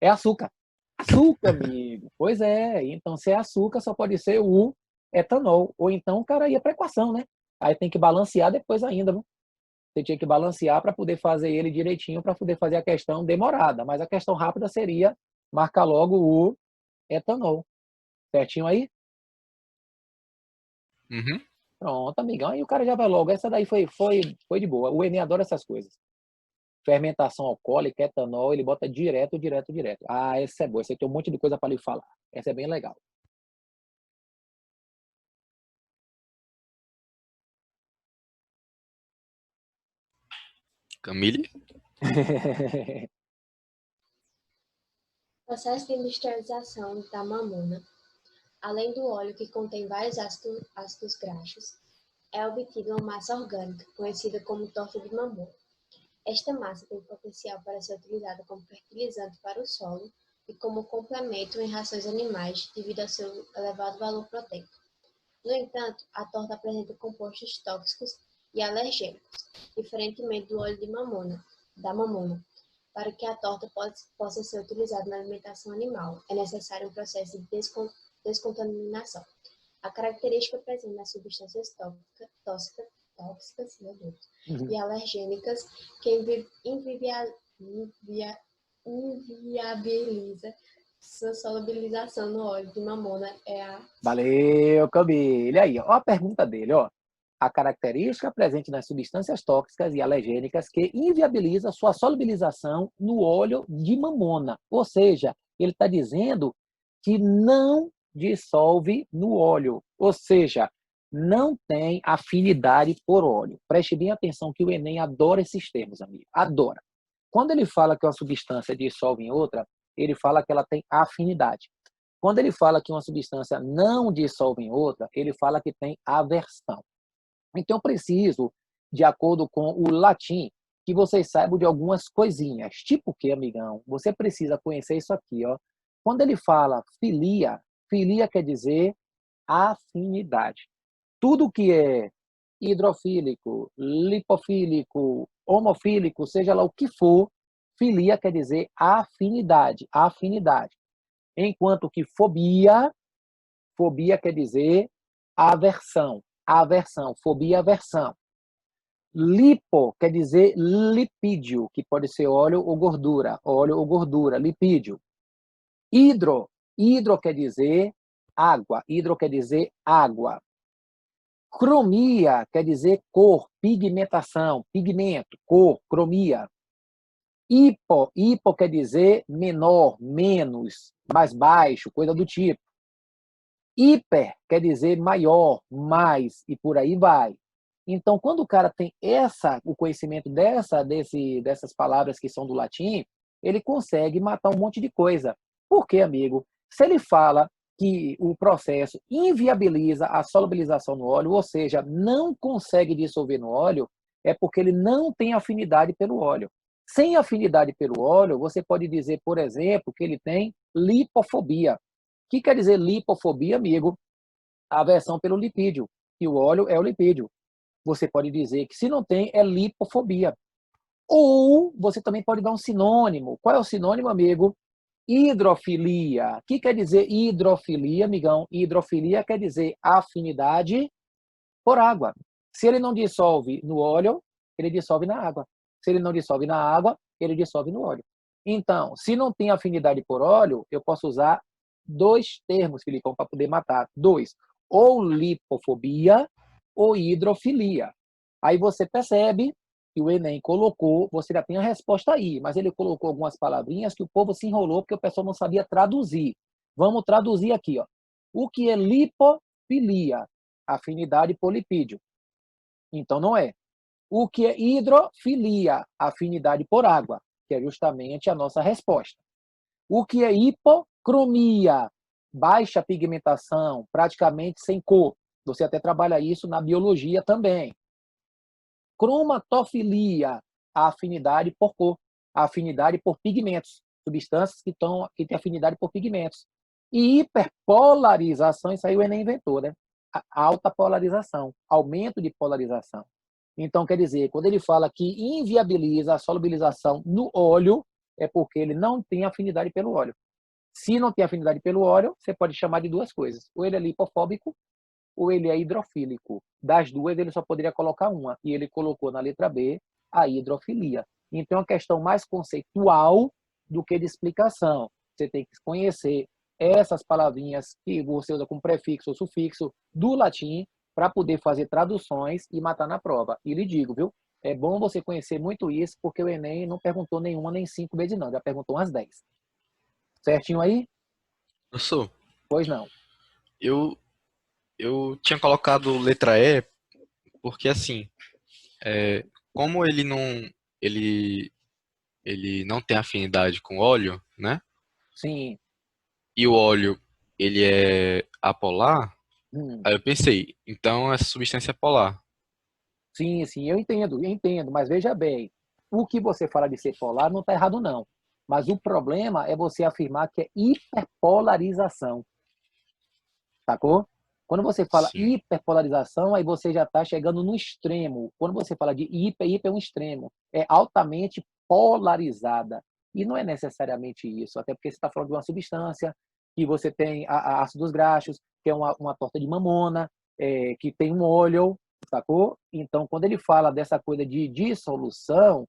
é açúcar. Açúcar, amigo. Pois é. Então, se é açúcar, só pode ser o etanol. Ou então o cara ia para equação, né? Aí tem que balancear depois ainda, viu? Você tinha que balancear para poder fazer ele direitinho, para poder fazer a questão demorada. Mas a questão rápida seria marcar logo o etanol. Certinho aí? Uhum. Pronto, amigão. Aí o cara já vai logo. Essa daí foi de boa. O Enem adora essas coisas. Fermentação alcoólica, etanol, ele bota direto, direto, direto. Ah, essa é boa. Essa aqui tem um monte de coisa para lhe falar. Essa é bem legal. Camille? Processo de industrialização da mamona. Além do óleo que contém vários ácidos graxos, é obtida uma massa orgânica, conhecida como torta de mamona. Esta massa tem potencial para ser utilizada como fertilizante para o solo e como complemento em rações animais, devido ao seu elevado valor proteico. No entanto, a torta apresenta compostos tóxicos e alergênicos, diferentemente do óleo da mamona. Para que a torta possa ser utilizada na alimentação animal, é necessário um processo de descontaminação. A característica presente nas substâncias tóxicas meu Deus, e alergênicas que inviabiliza sua solubilização no óleo de mamona é a... Valeu, Camille. Aí, ó a pergunta dele, ó. A característica presente nas substâncias tóxicas e alergênicas que inviabiliza sua solubilização no óleo de mamona. Ou seja, ele está dizendo que não dissolve no óleo. Ou seja, não tem afinidade por óleo. Preste bem atenção que o Enem adora esses termos, amigo. Adora. Quando ele fala que uma substância dissolve em outra, ele fala que ela tem afinidade. Quando ele fala que uma substância não dissolve em outra, ele fala que tem aversão. Então, eu preciso, de acordo com o latim, que vocês saibam de algumas coisinhas. Tipo o quê, amigão? Você precisa conhecer isso aqui, ó. Quando ele fala filia, filia quer dizer afinidade. Tudo que é hidrofílico, lipofílico, homofílico, seja lá o que for, filia quer dizer afinidade, afinidade. Enquanto que fobia quer dizer aversão, aversão, fobia, aversão. Lipo quer dizer lipídio, que pode ser óleo ou gordura, lipídio. Hidro quer dizer água, hidro quer dizer água. Cromia quer dizer cor, pigmentação, pigmento, cor, cromia. Hipo quer dizer menor, menos, mais baixo, coisa do tipo. Hiper quer dizer maior, mais, e por aí vai. Então, quando o cara tem o conhecimento dessas palavras que são do latim, ele consegue matar um monte de coisa. Por quê, amigo? Se ele fala que o processo inviabiliza a solubilização no óleo, ou seja, não consegue dissolver no óleo, é porque ele não tem afinidade pelo óleo. Sem afinidade pelo óleo, você pode dizer, por exemplo, que ele tem lipofobia. O que quer dizer lipofobia, amigo? Aversão pelo lipídio, e o óleo é o lipídio. Você pode dizer que se não tem, é lipofobia. Ou você também pode dar um sinônimo. Qual é o sinônimo, amigo? Hidrofilia. O que quer dizer hidrofilia, amigão? Hidrofilia quer dizer afinidade por água. Se ele não dissolve no óleo, ele dissolve na água. Se ele não dissolve na água, ele dissolve no óleo. Então, se não tem afinidade por óleo, eu posso usar dois termos, Filipão, para poder matar. Dois. Ou lipofobia ou hidrofilia. Aí você percebe que o Enem colocou, você já tem a resposta aí, mas ele colocou algumas palavrinhas que o povo se enrolou porque o pessoal não sabia traduzir. Vamos traduzir aqui, ó. O que é lipofilia? Afinidade por lipídio. Então não é. O que é hidrofilia? Afinidade por água, que é justamente a nossa resposta. O que é hipocromia? Baixa pigmentação, praticamente sem cor. Você até trabalha isso na biologia também. Cromatofilia, a afinidade por cor, a afinidade por pigmentos, substâncias que têm afinidade por pigmentos. E hiperpolarização, isso aí o Enem inventou, né? A alta polarização, aumento de polarização. Então, quer dizer, quando ele fala que inviabiliza a solubilização no óleo, é porque ele não tem afinidade pelo óleo. Se não tem afinidade pelo óleo, você pode chamar de duas coisas. Ou ele é lipofóbico, ou ele é hidrofílico. Das duas, ele só poderia colocar uma. E ele colocou na letra B a hidrofilia. Então, é uma questão mais conceitual do que de explicação. Você tem que conhecer essas palavrinhas que você usa com prefixo ou sufixo do latim para poder fazer traduções e matar na prova. E lhe digo, viu? É bom você conhecer muito isso, porque o Enem não perguntou nenhuma nem 5 vezes, não. Já perguntou umas 10. Certinho aí? Professor, Pois não. eu, eu tinha colocado letra E porque, assim, como ele, ele não tem afinidade com óleo, né? Sim. E o óleo, ele é apolar, Hum. aí eu pensei, então essa substância é polar. Sim, sim, eu entendo, mas veja bem, o que você fala de ser polar não está errado, não. Mas o problema é você afirmar que é hiperpolarização, sacou? Quando você fala Sim, hiperpolarização, aí você já está chegando no extremo. Quando você fala de hiper é um extremo. É altamente polarizada. E não é necessariamente isso, até porque você está falando de uma substância que você tem ácidos graxos, que é uma torta de mamona, que tem um óleo, sacou? Então, quando ele fala dessa coisa de dissolução,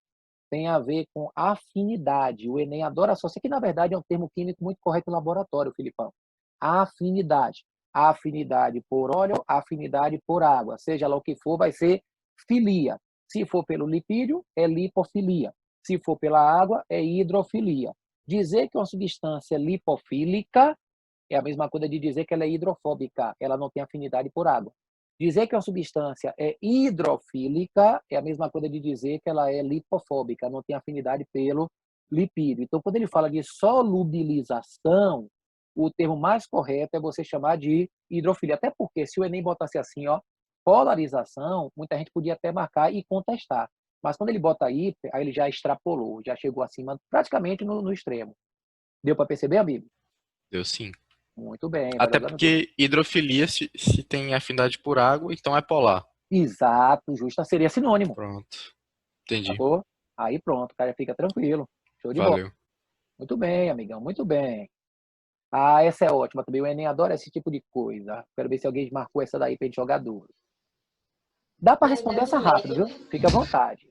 tem a ver com afinidade. O Enem adora associar, que na verdade é um termo químico muito correto no laboratório, Filipão. Afinidade. Afinidade por óleo, afinidade por água. Seja lá o que for, vai ser filia. Se for pelo lipídio, é lipofilia. Se for pela água, é hidrofilia. Dizer que uma substância é lipofílica é a mesma coisa de dizer que ela é hidrofóbica, ela não tem afinidade por água. Dizer que uma substância é hidrofílica é a mesma coisa de dizer que ela é lipofóbica, não tem afinidade pelo lipídio. Então, quando ele fala de solubilização, o termo mais correto é você chamar de hidrofilia. Até porque, se o Enem botasse assim, ó, polarização, muita gente podia até marcar e contestar. Mas quando ele bota hiper, aí ele já extrapolou, já chegou acima, praticamente no extremo. Deu para perceber, amigo? deu sim. Muito bem, vai Até jogando tudo. porque hidrofilia, se tem afinidade por água, então é polar. Exato, justa seria sinônimo, Pronto, entendi. sacou? Aí pronto, o cara fica tranquilo. Show de bola. Valeu. Muito bem, amigão, muito bem. Ah, essa é ótima também. O Enem adora esse tipo de coisa. Quero ver se alguém marcou essa daí pra gente jogar duro. Dá para Na responder Idade essa rápido, Média, viu? Fica à vontade.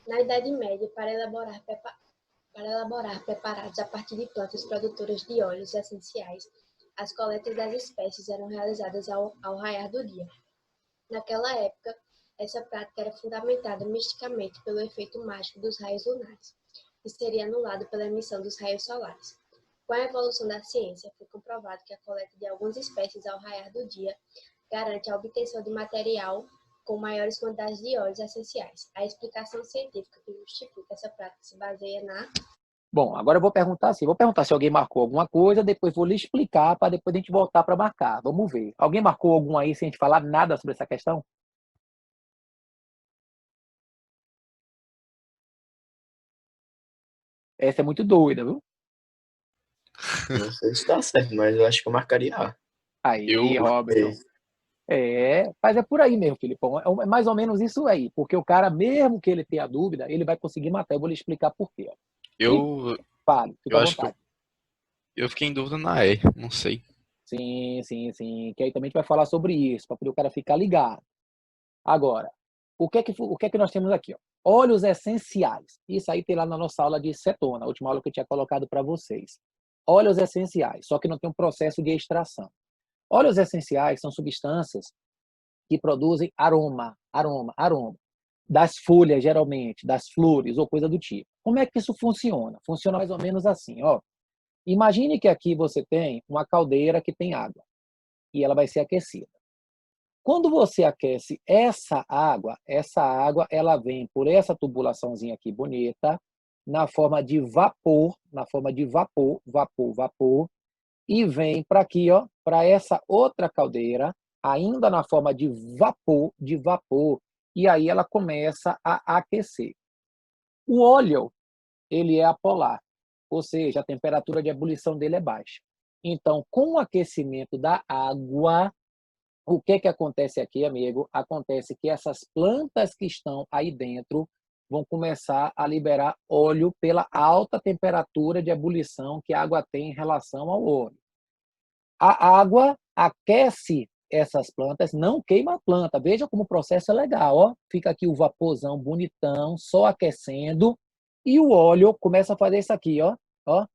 na Idade Média, para elaborar preparados a partir de plantas produtoras de óleos essenciais, as coletas das espécies eram realizadas ao raiar do dia. Naquela época, essa prática era fundamentada misticamente pelo efeito mágico dos raios lunares, que seria anulado pela emissão dos raios solares. Com a evolução da ciência, foi comprovado que a coleta de algumas espécies ao raiar do dia garante a obtenção de material com maiores quantidades de óleos essenciais. A explicação científica que justifica essa prática se baseia na Bom, agora eu vou perguntar assim, vou perguntar se alguém marcou alguma coisa, depois vou lhe explicar para depois a gente voltar para marcar. Vamos ver. Alguém marcou algum aí sem a gente falar nada sobre essa questão? Essa é muito doida, viu? Não sei se tá certo, mas eu acho que eu marcaria A. Eu, Aí, Robertson. Ei, Mas é por aí mesmo, Filipão. É mais ou menos isso aí, porque o cara, mesmo que ele tenha dúvida, ele vai conseguir matar. Eu vou lhe explicar por quê. Ó. E eu, fale, fica eu à acho que vontade. eu fiquei em dúvida na E, não sei. Sim, sim, sim. Que aí também a gente vai falar sobre isso, para poder o cara ficar ligado. Agora, o que é que nós temos aqui? Ó? Óleos essenciais. Isso aí tem lá na nossa aula de cetona, a última aula que eu tinha colocado para vocês. Óleos essenciais, só que não tem um processo de extração. Óleos essenciais são substâncias que produzem aroma, das folhas, geralmente, das flores ou coisa do tipo. Como é que isso funciona? Funciona mais ou menos assim, ó. Imagine que aqui você tem uma caldeira que tem água e ela vai ser aquecida. Quando você aquece essa água ela vem por essa tubulaçãozinha aqui bonita, na forma de vapor, e vem para aqui, ó, para essa outra caldeira, ainda na forma de vapor, e aí ela começa a aquecer. O óleo, ele é apolar, ou seja, a temperatura de ebulição dele é baixa. Então, com o aquecimento da água, o que acontece aqui, amigo? Acontece que essas plantas que estão aí dentro vão começar a liberar óleo pela alta temperatura de ebulição que a água tem em relação ao óleo. A água aquece essas plantas, não queima a planta. Veja como o processo é legal, ó. Fica aqui o vaporzão bonitão, só aquecendo, e o óleo começa a fazer isso aqui, ó. Ó,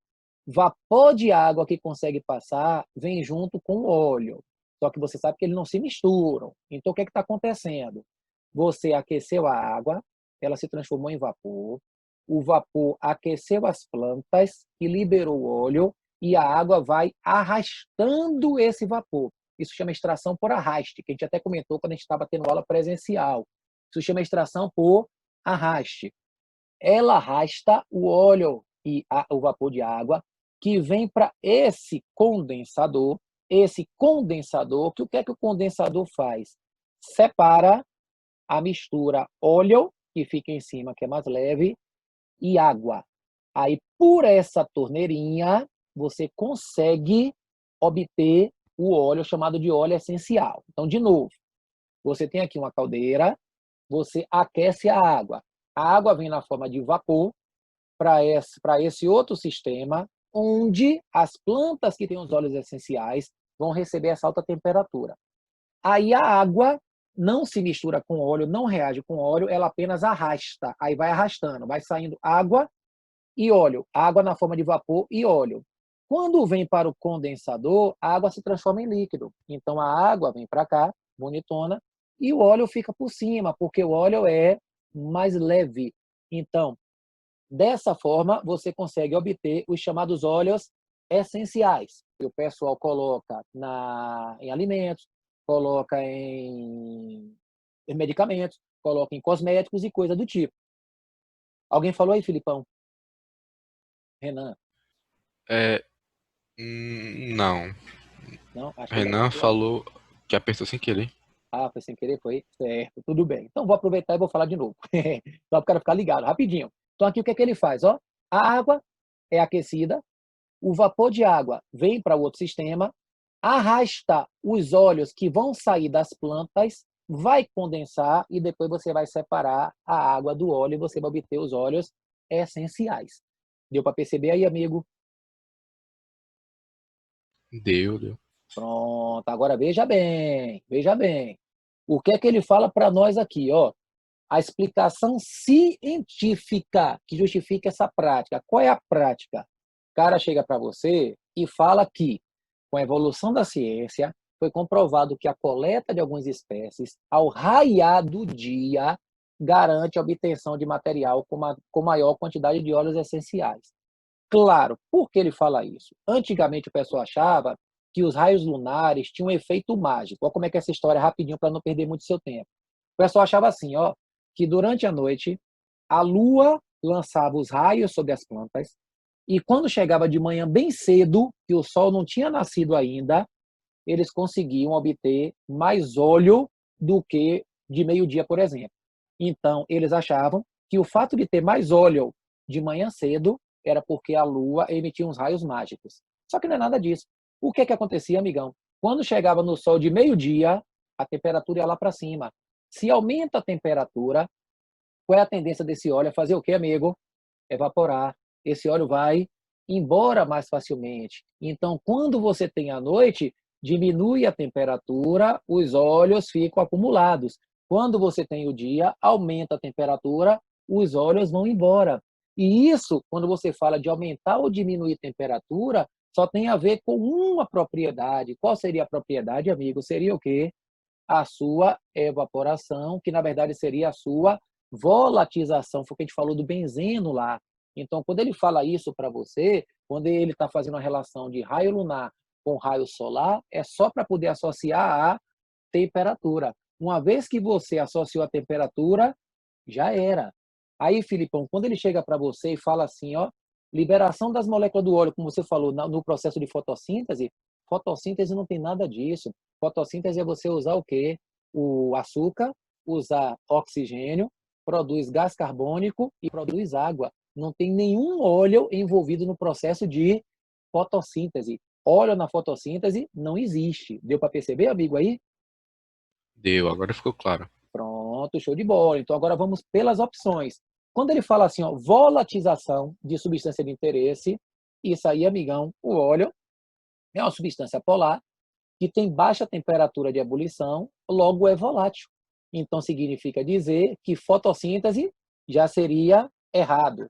vapor de água que consegue passar vem junto com o óleo. Só que você sabe que eles não se misturam. Então, o que está acontecendo? Você aqueceu a água, ela se transformou em vapor, o vapor aqueceu as plantas e liberou o óleo, e a água vai arrastando esse vapor. Isso chama extração por arraste, que a gente até comentou quando a gente estava tendo aula presencial. Isso chama extração por arraste. Ela arrasta o óleo e o vapor de água que vem para esse condensador. Esse condensador, que o que é que o condensador faz? Separa a mistura óleo, que fica em cima, que é mais leve, e água. Aí, por essa torneirinha, você consegue obter o óleo chamado de óleo essencial. Então, de novo, você tem aqui uma caldeira, você aquece a água. A água vem na forma de vapor para esse outro sistema, onde as plantas que têm os óleos essenciais vão receber essa alta temperatura. Aí a água não se mistura com óleo, não reage com óleo, ela apenas arrasta. Aí vai arrastando, vai saindo água e óleo. Água na forma de vapor e óleo. Quando vem para o condensador, a água se transforma em líquido. Então a água vem para cá, bonitona, e o óleo fica por cima, porque o óleo é mais leve. Então, dessa forma, você consegue obter os chamados óleos essenciais, que o pessoal coloca em alimentos, coloca em medicamentos, coloca em cosméticos e coisa do tipo. Alguém falou aí, Filipão? Renan? É, não. Não? Acho que ele Renan apertou. falou que apertou sem querer. Ah, foi sem querer, foi? Certo, tudo bem. Então vou aproveitar e vou falar de novo. Só para o cara ficar ligado, rapidinho. Então aqui o que é que ele faz? Ó, a água é aquecida, o vapor de água vem para o outro sistema, arrasta os óleos que vão sair das plantas, vai condensar e depois você vai separar a água do óleo e você vai obter os óleos essenciais. Deu para perceber aí, amigo? Deu. Pronto, agora veja bem, veja bem. O que é que ele fala para nós aqui, ó? A explicação científica que justifica essa prática. Qual é a prática? O cara chega para você e fala que, com a evolução da ciência, foi comprovado que a coleta de algumas espécies, ao raiar do dia, garante a obtenção de material com maior quantidade de óleos essenciais. Claro, por que ele fala isso? Antigamente o pessoal achava que os raios lunares tinham um efeito mágico. Olha como é que é essa história rapidinho para não perder muito seu tempo. O pessoal achava assim, ó, que durante a noite a lua lançava os raios sobre as plantas, E quando chegava de manhã bem cedo, que o sol não tinha nascido ainda, eles conseguiam obter mais óleo do que de meio-dia, por exemplo. Então, eles achavam que o fato de ter mais óleo de manhã cedo era porque a lua emitia uns raios mágicos. Só que não é nada disso. O que acontecia, amigão? Quando chegava no sol de meio-dia, a temperatura ia lá para cima. Se aumenta a temperatura, qual é a tendência desse óleo? É fazer o quê, amigo? Evaporar. Esse óleo vai embora mais facilmente. Então, quando você tem a noite, diminui a temperatura, os óleos ficam acumulados. Quando você tem o dia, aumenta a temperatura, os óleos vão embora. E isso, quando você fala de aumentar ou diminuir a temperatura, só tem a ver com uma propriedade. Qual seria a propriedade, amigo? Seria o quê? A sua evaporação, que na verdade seria a sua volatização, foi o que a gente falou do benzeno lá. Então, quando ele fala isso para você, quando ele está fazendo uma relação de raio lunar com raio solar, é só para poder associar a temperatura. Uma vez que você associou a temperatura, já era. Aí, Filipão, quando ele chega para você e fala assim, ó, liberação das moléculas do óleo, como você falou, no processo de fotossíntese, fotossíntese não tem nada disso. Fotossíntese é você usar o quê? O açúcar, usar oxigênio, produz gás carbônico e produz água. Não tem nenhum óleo envolvido no processo de fotossíntese. Óleo na fotossíntese não existe. Deu para perceber, amigo, aí? Deu, agora ficou claro. Pronto, show de bola. Então agora vamos pelas opções. Quando ele fala assim, ó, volatização de substância de interesse, isso aí, amigão, o óleo é uma substância polar que tem baixa temperatura de ebulição, logo é volátil. Então significa dizer que fotossíntese já seria errado.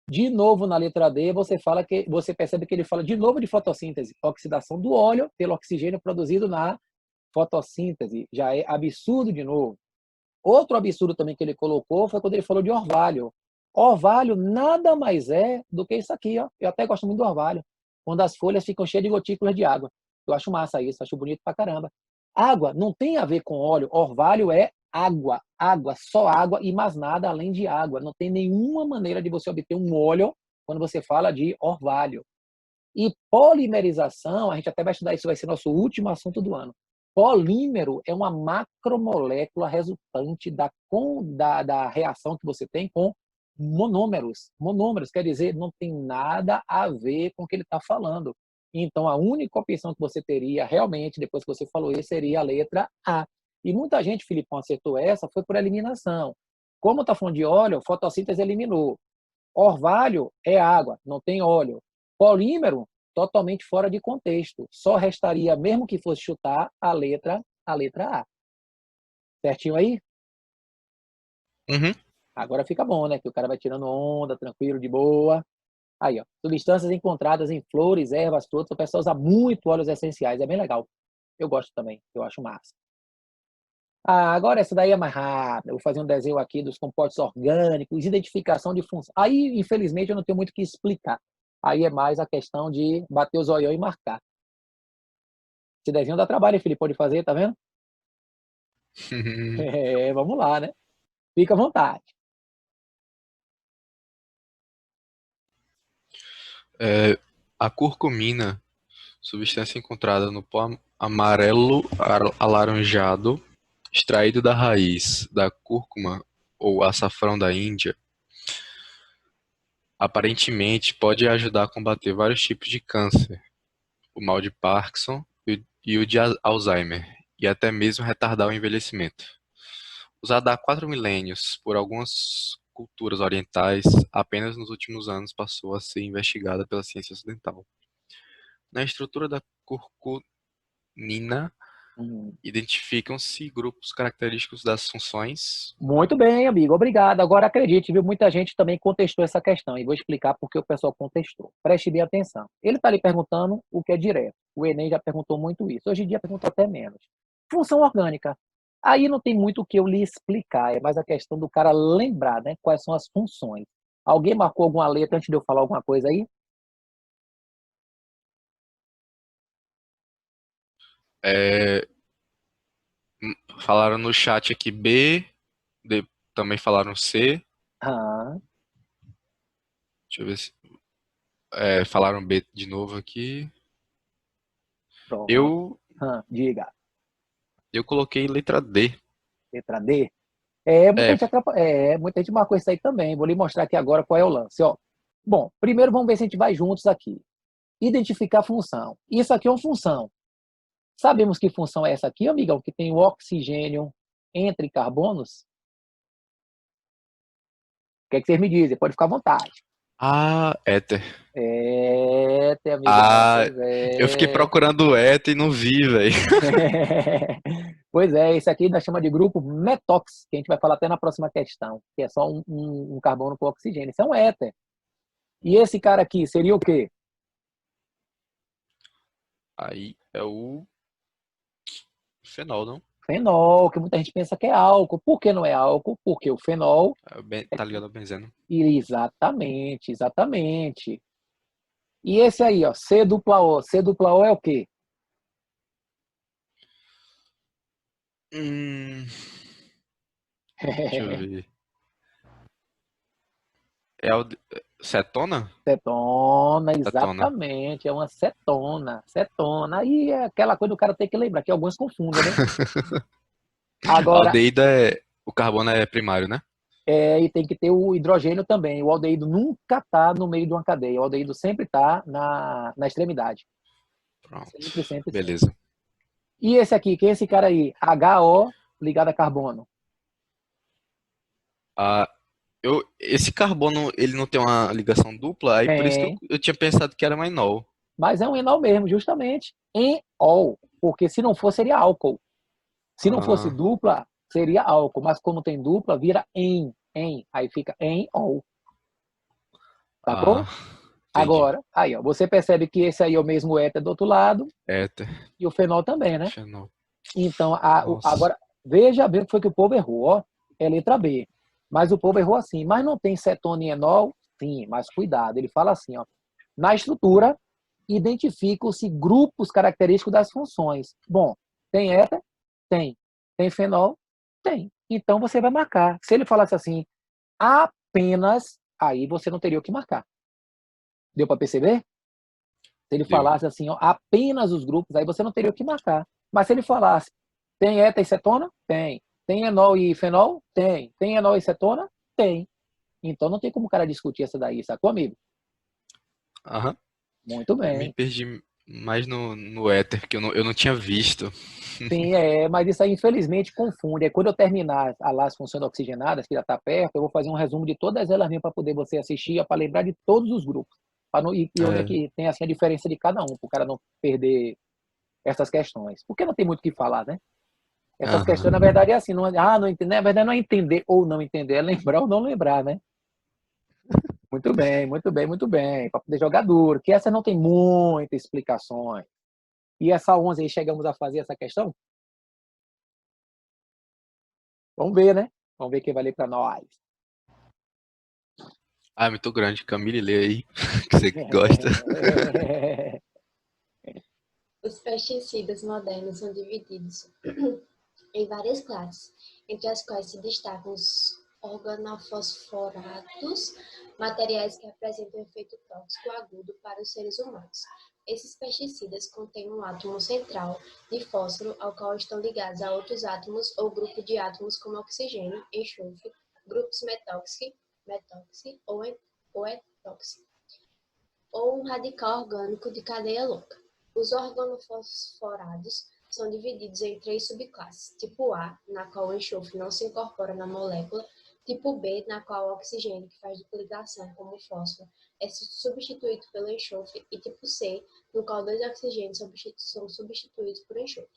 De novo na letra D, você percebe que ele fala de novo de fotossíntese, oxidação do óleo pelo oxigênio produzido na fotossíntese, já é absurdo de novo. Outro absurdo também que ele colocou foi quando ele falou de orvalho. Orvalho nada mais é do que isso aqui, ó. Eu até gosto muito do orvalho. Quando as folhas ficam cheias de gotículas de água. Eu acho massa isso, acho bonito pra caramba. Água não tem a ver com óleo. Orvalho é água, água, só água e mais nada além de água. Não tem nenhuma maneira de você obter um óleo quando você fala de orvalho. E polimerização, a gente até vai estudar isso, vai ser nosso último assunto do ano. Polímero é uma macromolécula resultante da reação que você tem com monômeros. Monômeros quer dizer, não tem nada a ver com o que ele está falando. Então, a única opção que você teria realmente, depois que você falou isso, seria a letra A. E muita gente, Filipão, acertou essa, foi por eliminação. Como está falando de óleo, fotossíntese eliminou. Orvalho é água, não tem óleo. Polímero, totalmente fora de contexto. Só restaria, mesmo que fosse chutar, a letra A. Certinho aí? Uhum. Agora fica bom, né? Que o cara vai tirando onda, tranquilo, de boa. Aí, ó. Substâncias encontradas em flores, ervas, frutas. O pessoal usa muito óleos essenciais. É bem legal. Eu gosto também. Eu acho massa. Ah, agora essa daí é mais rápida. Eu vou fazer um desenho aqui dos compostos orgânicos, identificação de função. Aí, infelizmente, eu não tenho muito o que explicar. Aí é mais a questão de bater o zoião e marcar. Esse desenho dá trabalho, hein, Felipe? Pode fazer, tá vendo? É, vamos lá, né? Fica à vontade. É, a curcumina, substância encontrada no pó amarelo alaranjado, extraído da raiz da cúrcuma ou açafrão da Índia, aparentemente pode ajudar a combater vários tipos de câncer, o mal de Parkinson e o de Alzheimer, e até mesmo retardar o envelhecimento. Usada há 4 milênios por algumas culturas orientais, apenas nos últimos anos passou a ser investigada pela ciência ocidental. Na estrutura da curcumina, Hum. identificam-se grupos característicos das funções. Muito bem, amigo. Obrigado. Agora acredite, viu? Muita gente também contestou essa questão. E vou explicar por que o pessoal contestou. Preste bem atenção. Ele está lhe perguntando o que é direto. O Enem já perguntou muito isso. Hoje em dia pergunta até menos. Função orgânica. Aí não tem muito o que eu lhe explicar. É mais a questão do cara lembrar, né? Quais são as funções. Alguém marcou alguma letra antes de eu falar alguma coisa aí? É, falaram no chat aqui B, também falaram C. Ah, Deixa eu ver se. Falaram B de novo aqui. Pronto. Eu, Diga. eu coloquei letra D. Letra D. É, muita É, gente, muita gente marcou isso aí também. Vou lhe mostrar aqui agora qual é o lance. Ó. Bom, primeiro vamos ver se a gente vai juntos aqui. Identificar a função. Isso aqui é uma função. Sabemos que função é essa aqui, amigão, que tem o oxigênio entre carbonos? O que é que vocês me dizem? Pode ficar à vontade. éter. Amigão, Ah, pois eu fiquei é. procurando o éter e não vi, velho. Pois é, esse aqui nós chamamos de grupo metox, que a gente vai falar até na próxima questão, que é só um carbono com oxigênio. Isso é um éter. E esse cara aqui seria o quê? Aí é o fenol, não? Fenol, que muita gente pensa que é álcool. Por que não é álcool? Porque o fenol. Tá ligado ao benzeno. Exatamente, exatamente. E esse aí, ó, C dupla O. C dupla O é o quê? Hum, deixa eu ver. É o cetona? Cetona, Cetona. exatamente. É uma cetona. Cetona. Aí é aquela coisa do cara ter que lembrar, que alguns confundem, né? Agora, Aldeído o carbono é primário, né? e tem que ter o hidrogênio também. O aldeído nunca está no meio de uma cadeia. O aldeído sempre está na extremidade. Pronto. Sempre, sempre, sempre. Beleza. E esse aqui, quem é esse cara aí? HO ligado a carbono. Ah, esse carbono, ele não tem uma ligação dupla, aí por isso que eu, Tem. eu tinha pensado que era um enol. Mas é um enol mesmo, justamente. Enol. Porque se não fosse, seria álcool. Se não fosse Ah, dupla, seria álcool. Mas como tem dupla, vira em. Aí fica enol. Sacou? ah, entendi. Agora, aí, ó, você percebe que esse aí é o mesmo éter do outro lado Éter, e o fenol também, né? fenol. Então, Nossa. agora, veja bem o que foi que o povo errou, ó. É letra B. Mas o povo errou assim. Mas não tem cetona e enol? Sim, mas cuidado. Ele fala assim, ó. Na estrutura, identificam-se grupos característicos das funções. Bom, tem éter? Tem. Tem fenol? Tem. Então você vai marcar. Se ele falasse assim, apenas, aí você não teria o que marcar. Deu para perceber? Se ele Deu. falasse assim, ó, apenas os grupos, aí você não teria o que marcar. Mas se ele falasse, tem éter e cetona? Tem. Tem enol e fenol? Tem. Tem enol e cetona? Tem. Então não tem como o cara discutir essa daí, sacou, amigo? Aham. Muito Eu me bem. perdi mais no éter, que eu não tinha visto. Sim, mas isso aí infelizmente confunde. É quando eu terminar as funções oxigenadas, que já está perto, eu vou fazer um resumo de todas elas mesmo para poder você assistir, para lembrar de todos os grupos. E onde é É. que tem assim, a diferença de cada um, para o cara não perder essas questões. Porque não tem muito o que falar, né? Essas questões, na Aham. verdade, é assim, não entender, na verdade não é entender ou não entender, é lembrar ou não lembrar, né? Muito bem, muito bem, muito bem. Para poder jogar duro, que essa não tem muitas explicações. E essa 11 aí, chegamos a fazer essa questão? Vamos ver, né? Vamos ver quem vai ler para nós. Ah, é muito grande. Camille, lê aí, que você gosta. Os pesticidas modernos são divididos em várias classes, entre as quais se destacam os organofosforados, materiais que apresentam efeito tóxico agudo para os seres humanos. Esses pesticidas contêm um átomo central de fósforo ao qual estão ligados a outros átomos ou grupo de átomos como oxigênio, enxofre, grupos metóxi ou etóxi, ou um radical orgânico de cadeia longa. Os organofosforados são divididos em três subclasses: tipo A, na qual o enxofre não se incorpora na molécula; tipo B, na qual o oxigênio, que faz duplicação como o fósforo, é substituído pelo enxofre; e tipo C, no qual dois oxigênios são substituídos por enxofre.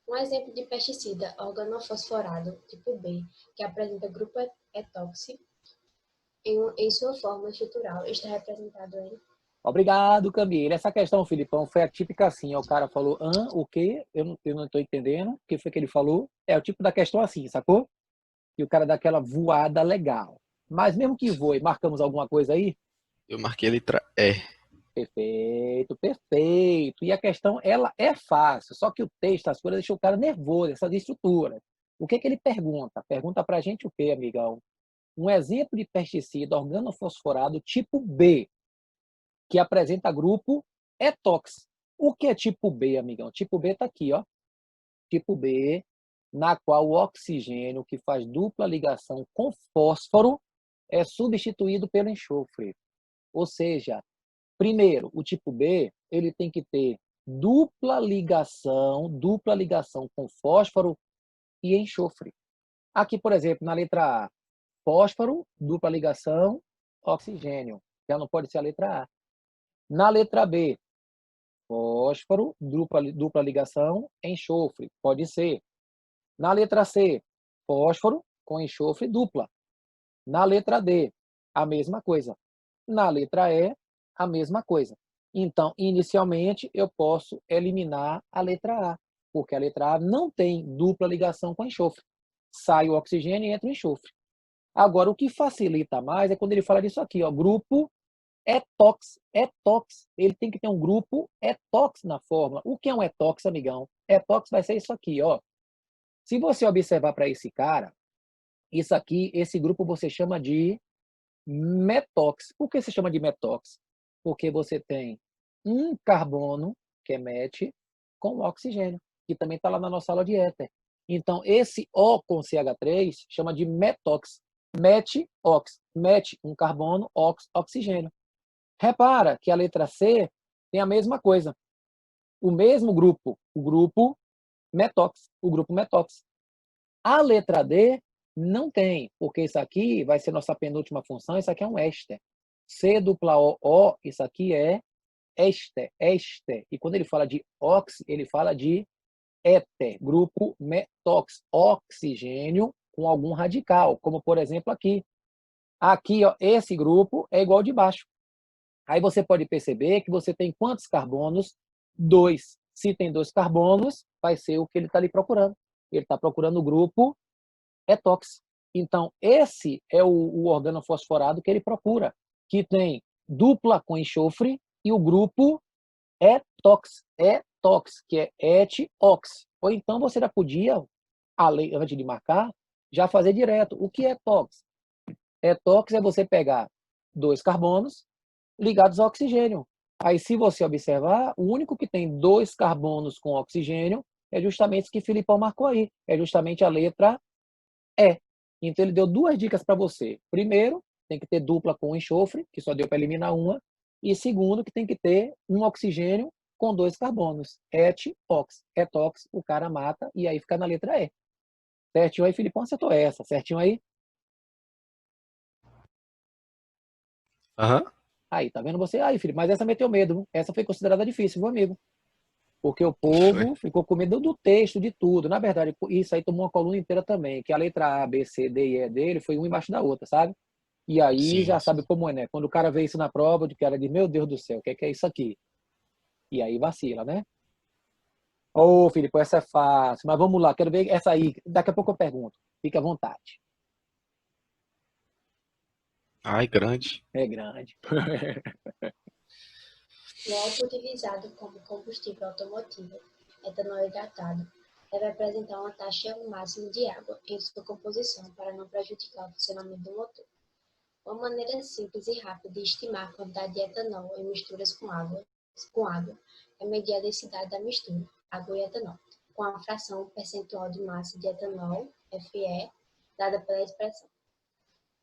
Um exemplo de pesticida organofosforado, tipo B, que apresenta grupo etóxi em sua forma estrutural, está representado em... Obrigado, Camille. Essa questão, Filipão, foi a típica assim. O cara falou, o quê? Eu não estou entendendo. O que foi que ele falou? É o tipo da questão assim, sacou? E o cara dá aquela voada legal. Mas mesmo que voe, marcamos alguma coisa aí? Eu marquei a letra E. Perfeito, perfeito. E a questão, ela é fácil, só que o texto, as coisas deixam o cara nervoso, essas estruturas. O que que ele pergunta? Pergunta pra gente o quê, amigão? Um exemplo de pesticida organofosforado tipo B. que apresenta grupo etox. O que é tipo B, amigão? Tipo B está aqui, ó. Tipo B, na qual o oxigênio que faz dupla ligação com fósforo é substituído pelo enxofre. Ou seja, primeiro, o tipo B, ele tem que ter dupla ligação com fósforo e enxofre. Aqui, por exemplo, na letra A, fósforo, dupla ligação, oxigênio. Já não pode ser a letra A. Na letra B, fósforo, dupla ligação, enxofre. Pode ser. Na letra C, fósforo com enxofre dupla. Na letra D, a mesma coisa. Na letra E, a mesma coisa. Então, inicialmente, eu posso eliminar a letra A, porque a letra A não tem dupla ligação com enxofre. Sai o oxigênio e entra o enxofre. Agora, o que facilita mais é quando ele fala disso aqui, ó, grupo etox. Etox. Ele tem que ter um grupo etox na fórmula. O que é um etox, amigão? Etox vai ser isso aqui, ó. Se você observar para esse cara, isso aqui, esse grupo você chama de metox. Por que se chama de metox? Porque você tem um carbono, que é met, com oxigênio, que também está lá na nossa aula de éter. Então, esse O com CH3 chama de metox. Met-ox. Met, um carbono, ox, oxigênio. Repara que a letra C tem a mesma coisa. O mesmo grupo, o grupo metox. O grupo metox. A letra D não tem, porque isso aqui vai ser nossa penúltima função, isso aqui é um éster. C dupla O, isso aqui é éster, éster. E quando ele fala de ox, ele fala de éter, grupo metox, oxigênio com algum radical, como por exemplo aqui. Aqui, ó, esse grupo é igual ao de baixo. Aí você pode perceber que você tem quantos carbonos? 2. Se tem 2 carbonos, vai ser o que ele está ali procurando. Ele está procurando o grupo etox. Então, esse é o organofosforado que ele procura, que tem dupla com enxofre e o grupo etox, etox, que é etox. Ou então você já podia, antes de marcar, já fazer direto. O que é etox? Etox é você pegar 2 carbonos ligados ao oxigênio. Aí, se você observar, o único que tem 2 carbonos com oxigênio é justamente o que Filipão marcou aí. É justamente a letra E. Então, ele deu 2 dicas para você. Primeiro, tem que ter dupla com enxofre, que só deu para eliminar uma. E segundo, que tem que ter um oxigênio com 2 carbonos. Et-ox. Etox, o cara mata, e aí fica na letra E. Certinho aí, Filipão acertou essa. Certinho aí? Aham. Aí, tá vendo você? Aí, Felipe, mas essa meteu medo. Viu? Essa foi considerada difícil, meu amigo. Porque o Foi. povo ficou com medo do texto, de tudo. Na verdade, isso aí tomou uma coluna inteira também, que a letra A, B, C, D e E dele foi uma embaixo da outra, sabe? E aí Sim, já sim. sabe como é, né? Quando o cara vê isso na prova, de cara diz, meu Deus do céu, o que é isso aqui? E aí vacila, né? Ô, Felipe, essa é fácil, mas vamos lá, quero ver essa aí. Daqui a pouco eu pergunto. Fica à vontade. Ai, grande. É grande. O álcool utilizado como combustível automotivo, etanol hidratado, deve apresentar uma taxa máxima de água em sua composição para não prejudicar o funcionamento do motor. Uma maneira simples e rápida de estimar a quantidade de etanol em misturas com água é medir a densidade da mistura, água e etanol, com a fração percentual de massa de etanol, Fe, dada pela expressão,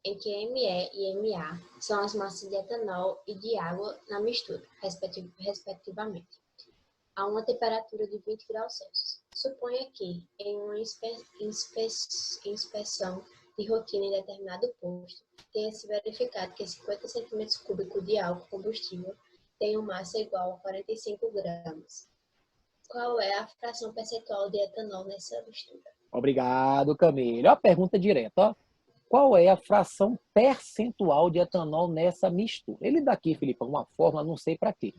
em que Me e Ma são as massas de etanol e de água na mistura, respectivamente, a uma temperatura de 20 graus Celsius. Suponha que, em uma inspeção de rotina em determinado posto, tenha se verificado que 50 centímetros cúbicos de álcool combustível tenham massa igual a 45 gramas. Qual é a fração percentual de etanol nessa mistura? Obrigado, Camille. Ó, a pergunta direta, ó. Qual é a fração percentual de etanol nessa mistura? Ele dá aqui, Felipe, uma fórmula, não sei para quê.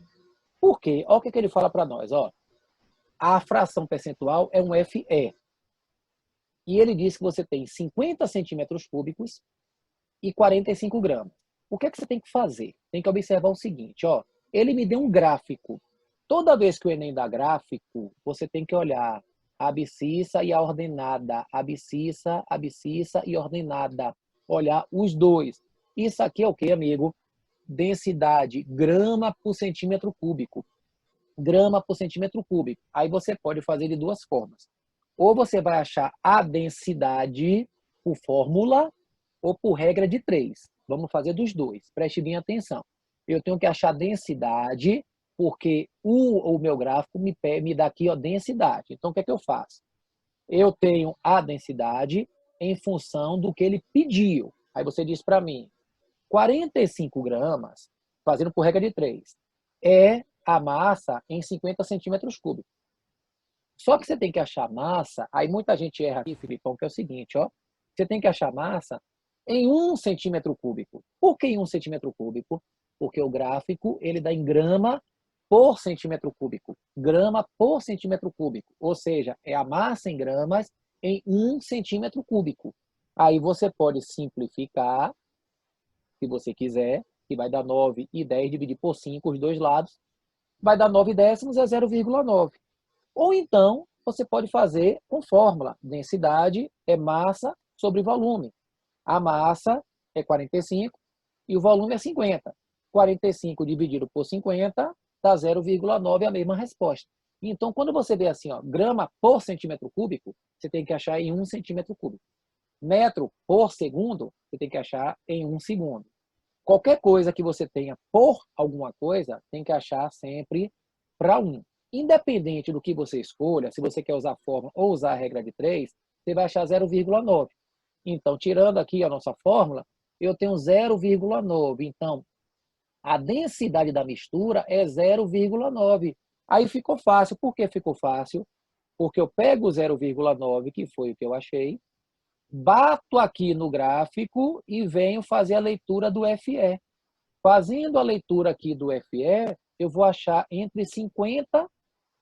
Por quê? Olha o que ele fala para nós. Ó. A fração percentual é um Fe. E ele diz que você tem 50 centímetros cúbicos e 45 gramas. O que é que você tem que fazer? Tem que observar o seguinte. Ó. Ele me deu um gráfico. Toda vez que o Enem dá gráfico, você tem que olhar a abscissa e a ordenada. Abscissa e ordenada. Olhar os dois. Isso aqui é o que, amigo? densidade grama por centímetro cúbico. Grama por centímetro cúbico. Aí você pode fazer de duas formas. Ou você vai achar a densidade por fórmula ou por regra de 3. Vamos fazer dos dois. Preste bem atenção. Eu tenho que achar densidade, porque o meu gráfico me dá aqui, ó, densidade. Então, o que é que eu faço? Eu tenho a densidade em função do que ele pediu. Aí você diz para mim, 45 gramas, fazendo por regra de 3, é a massa em 50 centímetros cúbicos. Só que você tem que achar massa, aí muita gente erra aqui, Filipão, que é o seguinte, ó, você tem que achar massa em 1 centímetro cúbico. Por que em 1 centímetro cúbico? Porque o gráfico, ele dá em grama por centímetro cúbico. Grama por centímetro cúbico. Ou seja, é a massa em gramas em 1 centímetro cúbico. Aí você pode simplificar, se você quiser, que vai dar 9 e 10 dividir por 5 os dois lados, vai dar 9 décimos, é 0,9. Ou então, você pode fazer com fórmula. Densidade é massa sobre volume. A massa é 45 e o volume é 50. 45 dividido por 50 dá 0,9, a mesma resposta. Então, quando você vê assim, ó, grama por centímetro cúbico, você tem que achar em 1 centímetro cúbico. Metro por segundo, você tem que achar em 1 segundo. Qualquer coisa que você tenha por alguma coisa, tem que achar sempre para 1. Independente do que você escolha, se você quer usar a fórmula ou usar a regra de 3, você vai achar 0,9. Então, tirando aqui a nossa fórmula, eu tenho 0,9. Então, a densidade da mistura é 0,9. Aí ficou fácil. Por que ficou fácil? Porque eu pego o 0,9, que foi o que eu achei, bato aqui no gráfico e venho fazer a leitura do FE. Fazendo a leitura aqui do FE, eu vou achar entre 50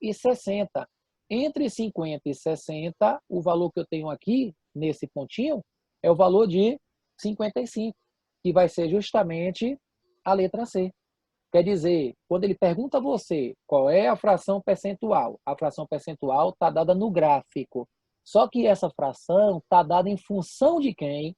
e 60. Entre 50 e 60, o valor que eu tenho aqui, nesse pontinho, é o valor de 55, que vai ser justamente a letra C. Quer dizer, quando ele pergunta a você qual é a fração percentual está dada no gráfico. Só que essa fração está dada em função de quem?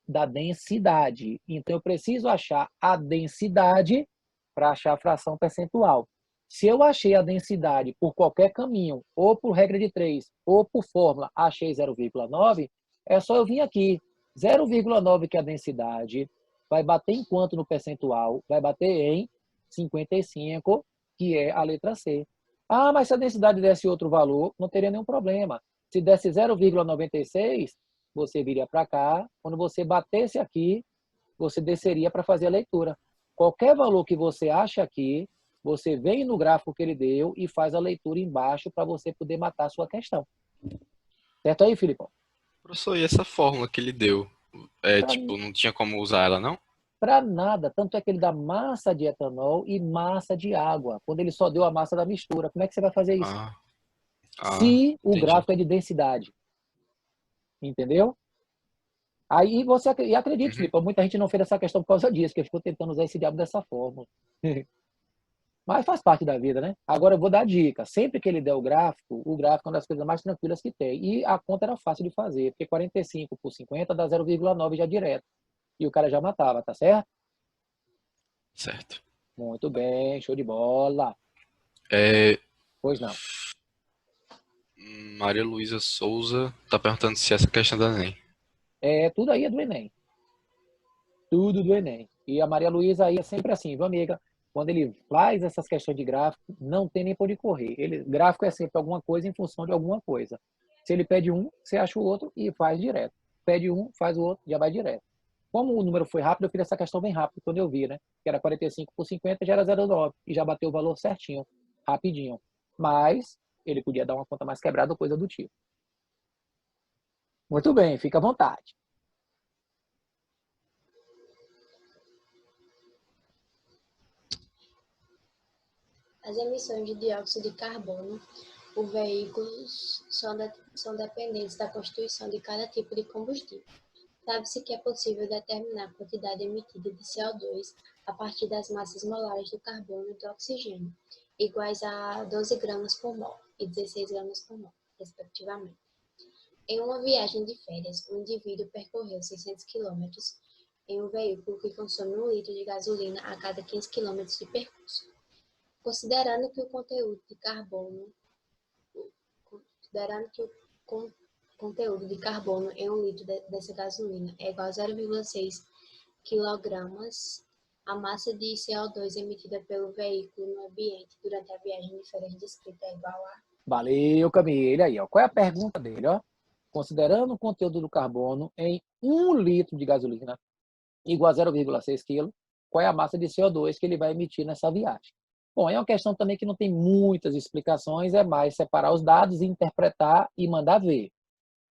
Da densidade. Então, eu preciso achar a densidade para achar a fração percentual. Se eu achei a densidade por qualquer caminho, ou por regra de 3, ou por fórmula, achei 0,9, é só eu vir aqui. 0,9 que é a densidade, vai bater em quanto no percentual? Vai bater em 55, que é a letra C. Ah, mas se a densidade desse outro valor, não teria nenhum problema. Se desse 0,96, você viria para cá. Quando você batesse aqui, você desceria para fazer a leitura. Qualquer valor que você acha aqui, você vem no gráfico que ele deu e faz a leitura embaixo para você poder matar a sua questão. Certo aí, Filipão? Professor, e essa fórmula que ele deu? Tipo, não tinha como usar ela, não? Para nada. Tanto é que ele dá massa de etanol e massa de água. Quando ele só deu a massa da mistura, como é que você vai fazer isso? Ah, Se o entendi. gráfico é de densidade. Entendeu? Aí você e acredite, Uhum. Felipe, muita gente não fez essa questão por causa disso, que ficou tentando usar esse diabo dessa forma. Mas faz parte da vida, né? Agora eu vou dar a dica. Sempre que ele der o gráfico é uma das coisas mais tranquilas que tem. E a conta era fácil de fazer, porque 45 por 50 dá 0,9 já direto. E o cara já matava, tá certo? Certo. Muito bem, show de bola. É, Pois não. Maria Luísa Souza tá perguntando se essa questão da Enem. Tudo aí é do Enem. Tudo do Enem. E a Maria Luísa aí é sempre assim, viu, amiga? Quando ele faz essas questões de gráfico, não tem nem por onde correr. Gráfico é sempre alguma coisa em função de alguma coisa. Se ele pede um, você acha o outro e faz direto. Pede um, faz o outro, já vai direto. Como o número foi rápido, eu fiz essa questão bem rápido quando eu vi, né? Que era 45 por 50, já era 0,9. E já bateu o valor certinho, rapidinho. Mas ele podia dar uma conta mais quebrada ou coisa do tipo. Muito bem, fica à vontade. As emissões de dióxido de carbono por veículos são dependentes da constituição de cada tipo de combustível. Sabe-se que é possível determinar a quantidade emitida de CO2 a partir das massas molares do carbono e do oxigênio, iguais a 12 gramas por mol e 16 gramas por mol, respectivamente. Em uma viagem de férias, um indivíduo percorreu 600 quilômetros em um veículo que consome 1 litro de gasolina a cada 15 km de percurso. Considerando que o conteúdo de carbono em 1 litro dessa gasolina é igual a 0,6 kg, a massa de CO2 emitida pelo veículo no ambiente durante a viagem diferente descrita é igual a... Valeu, Camille. Aí, ó. Qual é a pergunta dele, ó? Considerando o conteúdo do carbono em 1 litro de gasolina igual a 0,6 kg, qual é a massa de CO2 que ele vai emitir nessa viagem? Bom, é uma questão também que não tem muitas explicações, é mais separar os dados, interpretar e mandar ver.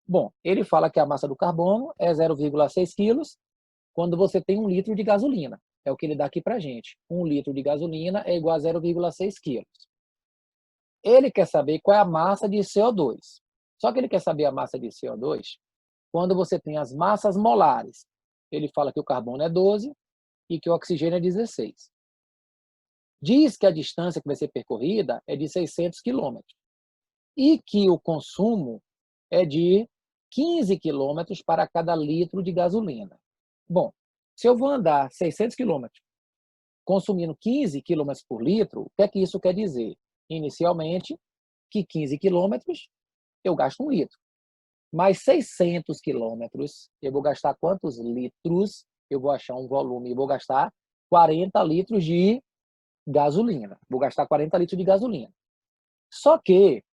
Bom, ele fala que a massa do carbono é 0,6 quilos quando você tem 1 litro de gasolina. É o que ele dá aqui para a gente. 1 litro de gasolina é igual a 0,6 quilos. Ele quer saber qual é a massa de CO2. Só que ele quer saber a massa de CO2 quando você tem as massas molares. Ele fala que o carbono é 12 e que o oxigênio é 16. Diz que a distância que vai ser percorrida é de 600 quilômetros e que o consumo é de 15 quilômetros para cada litro de gasolina. Bom, se eu vou andar 600 quilômetros consumindo 15 quilômetros por litro, o que é que isso quer dizer? Inicialmente, que 15 quilômetros eu gasto 1 litro. Mais 600 quilômetros, eu vou gastar quantos litros? Eu vou achar um volume e vou gastar 40 litros de gasolina. Vou gastar 40 litros de gasolina. Só que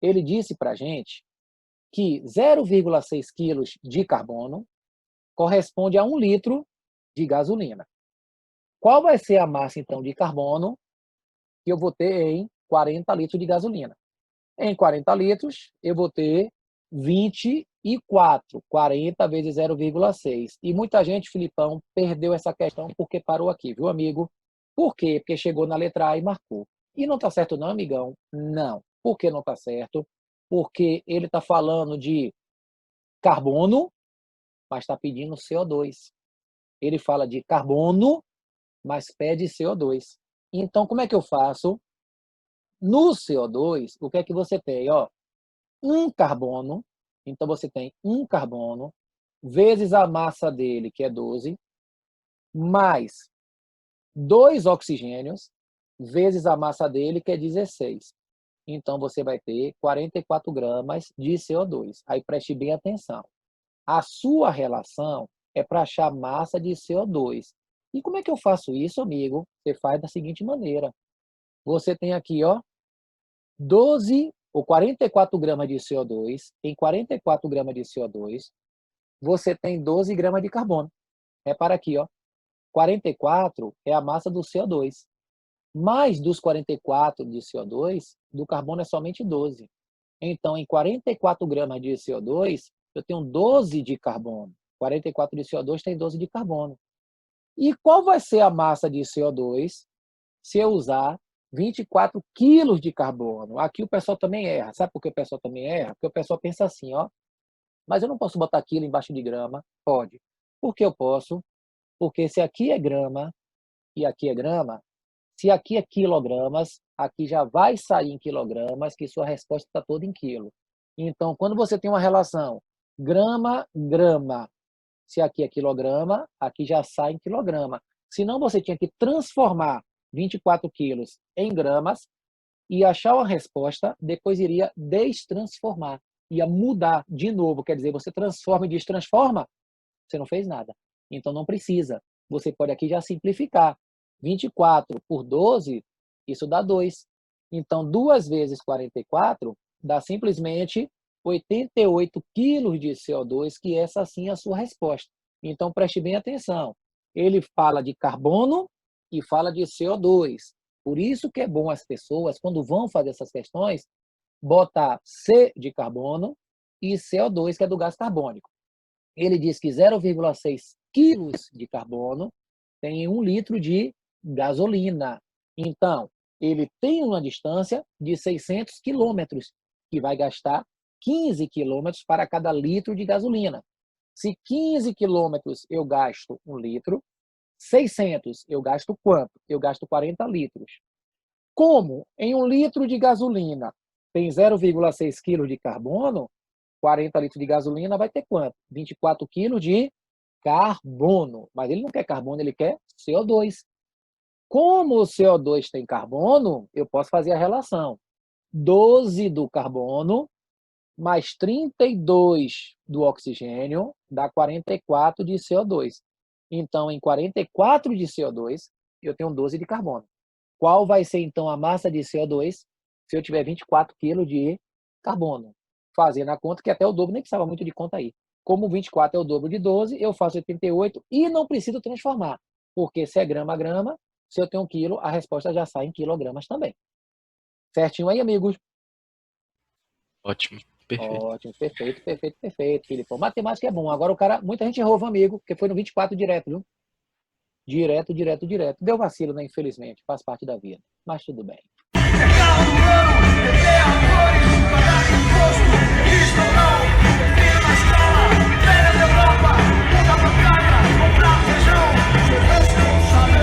ele disse para a gente que 0,6 quilos de carbono corresponde a 1 litro de gasolina. Qual vai ser a massa, então, de carbono que eu vou ter em 40 litros de gasolina? Em 40 litros, eu vou ter 24, 40 vezes 0,6. E muita gente, Filipão, perdeu essa questão porque parou aqui, viu, amigo? Por quê? Porque chegou na letra A e marcou. E não está certo não, amigão? Não. Por que não está certo? Porque ele está falando de carbono, mas está pedindo CO2. Ele fala de carbono, mas pede CO2. Então, como é que eu faço? No CO2, o que é que você tem? Ó, um carbono, então você tem um carbono, vezes a massa dele, que é 12, mais 2 oxigênios, vezes a massa dele, que é 16. Então, você vai ter 44 gramas de CO2. Aí, preste bem atenção. A sua relação é para achar massa de CO2. E como é que eu faço isso, amigo? Você faz da seguinte maneira. Você tem aqui, ó, 12 ou 44 gramas de CO2. Em 44 gramas de CO2, você tem 12 gramas de carbono. Repara aqui, ó. 44 é a massa do CO2. Mais dos 44 de CO2, do carbono é somente 12. Então, em 44 gramas de CO2, eu tenho 12 de carbono. 44 de CO2 tem 12 de carbono. E qual vai ser a massa de CO2 se eu usar 24 quilos de carbono? Aqui o pessoal também erra. Sabe por que o pessoal também erra? Porque o pessoal pensa assim, ó, mas eu não posso botar quilo embaixo de grama? Pode. Por que eu posso? Porque se aqui é grama e aqui é grama, se aqui é quilogramas, aqui já vai sair em quilogramas, que sua resposta está toda em quilo. Então, quando você tem uma relação grama-grama, se aqui é quilograma, aqui já sai em quilograma. Senão, você tinha que transformar 24 quilos em gramas e achar uma resposta, depois iria destransformar. Ia mudar de novo, quer dizer, você transforma e destransforma, você não fez nada. Então, não precisa. Você pode aqui já simplificar. 24 por 12, isso dá 2. Então, 2 vezes 44 dá simplesmente 88 quilos de CO2, que essa sim é a sua resposta. Então, preste bem atenção. Ele fala de carbono e fala de CO2. Por isso que é bom as pessoas, quando vão fazer essas questões, botar C de carbono e CO2, que é do gás carbônico. Ele diz que 0,6 quilos de carbono tem 1 litro de gasolina. Então, ele tem uma distância de 600 quilômetros, que vai gastar 15 quilômetros para cada litro de gasolina. Se 15 quilômetros eu gasto 1 litro, 600 eu gasto quanto? Eu gasto 40 litros. Como em 1 litro de gasolina tem 0,6 quilos de carbono, 40 litros de gasolina vai ter quanto? 24 quilos de carbono. Mas ele não quer carbono, ele quer CO2. Como o CO2 tem carbono, eu posso fazer a relação. 12 do carbono mais 32 do oxigênio dá 44 de CO2. Então, em 44 de CO2, eu tenho 12 de carbono. Qual vai ser, então, a massa de CO2 se eu tiver 24 kg de carbono? Fazendo a conta, que até o dobro, nem precisava muito de conta aí. Como 24 é o dobro de 12, eu faço 88 e não preciso transformar. Porque se é grama a grama, se eu tenho 1 quilo, a resposta já sai em quilogramas também. Certinho aí, amigos? Ótimo. Perfeito. Ótimo, perfeito, perfeito, perfeito, Filipão. Matemática é bom. Agora muita gente errou, amigo, porque foi no 24 direto, viu? Direto, direto, direto. Deu vacilo, né? Infelizmente. Faz parte da vida. Mas tudo bem. Europa, muita batalha, comprar feijão, responsável.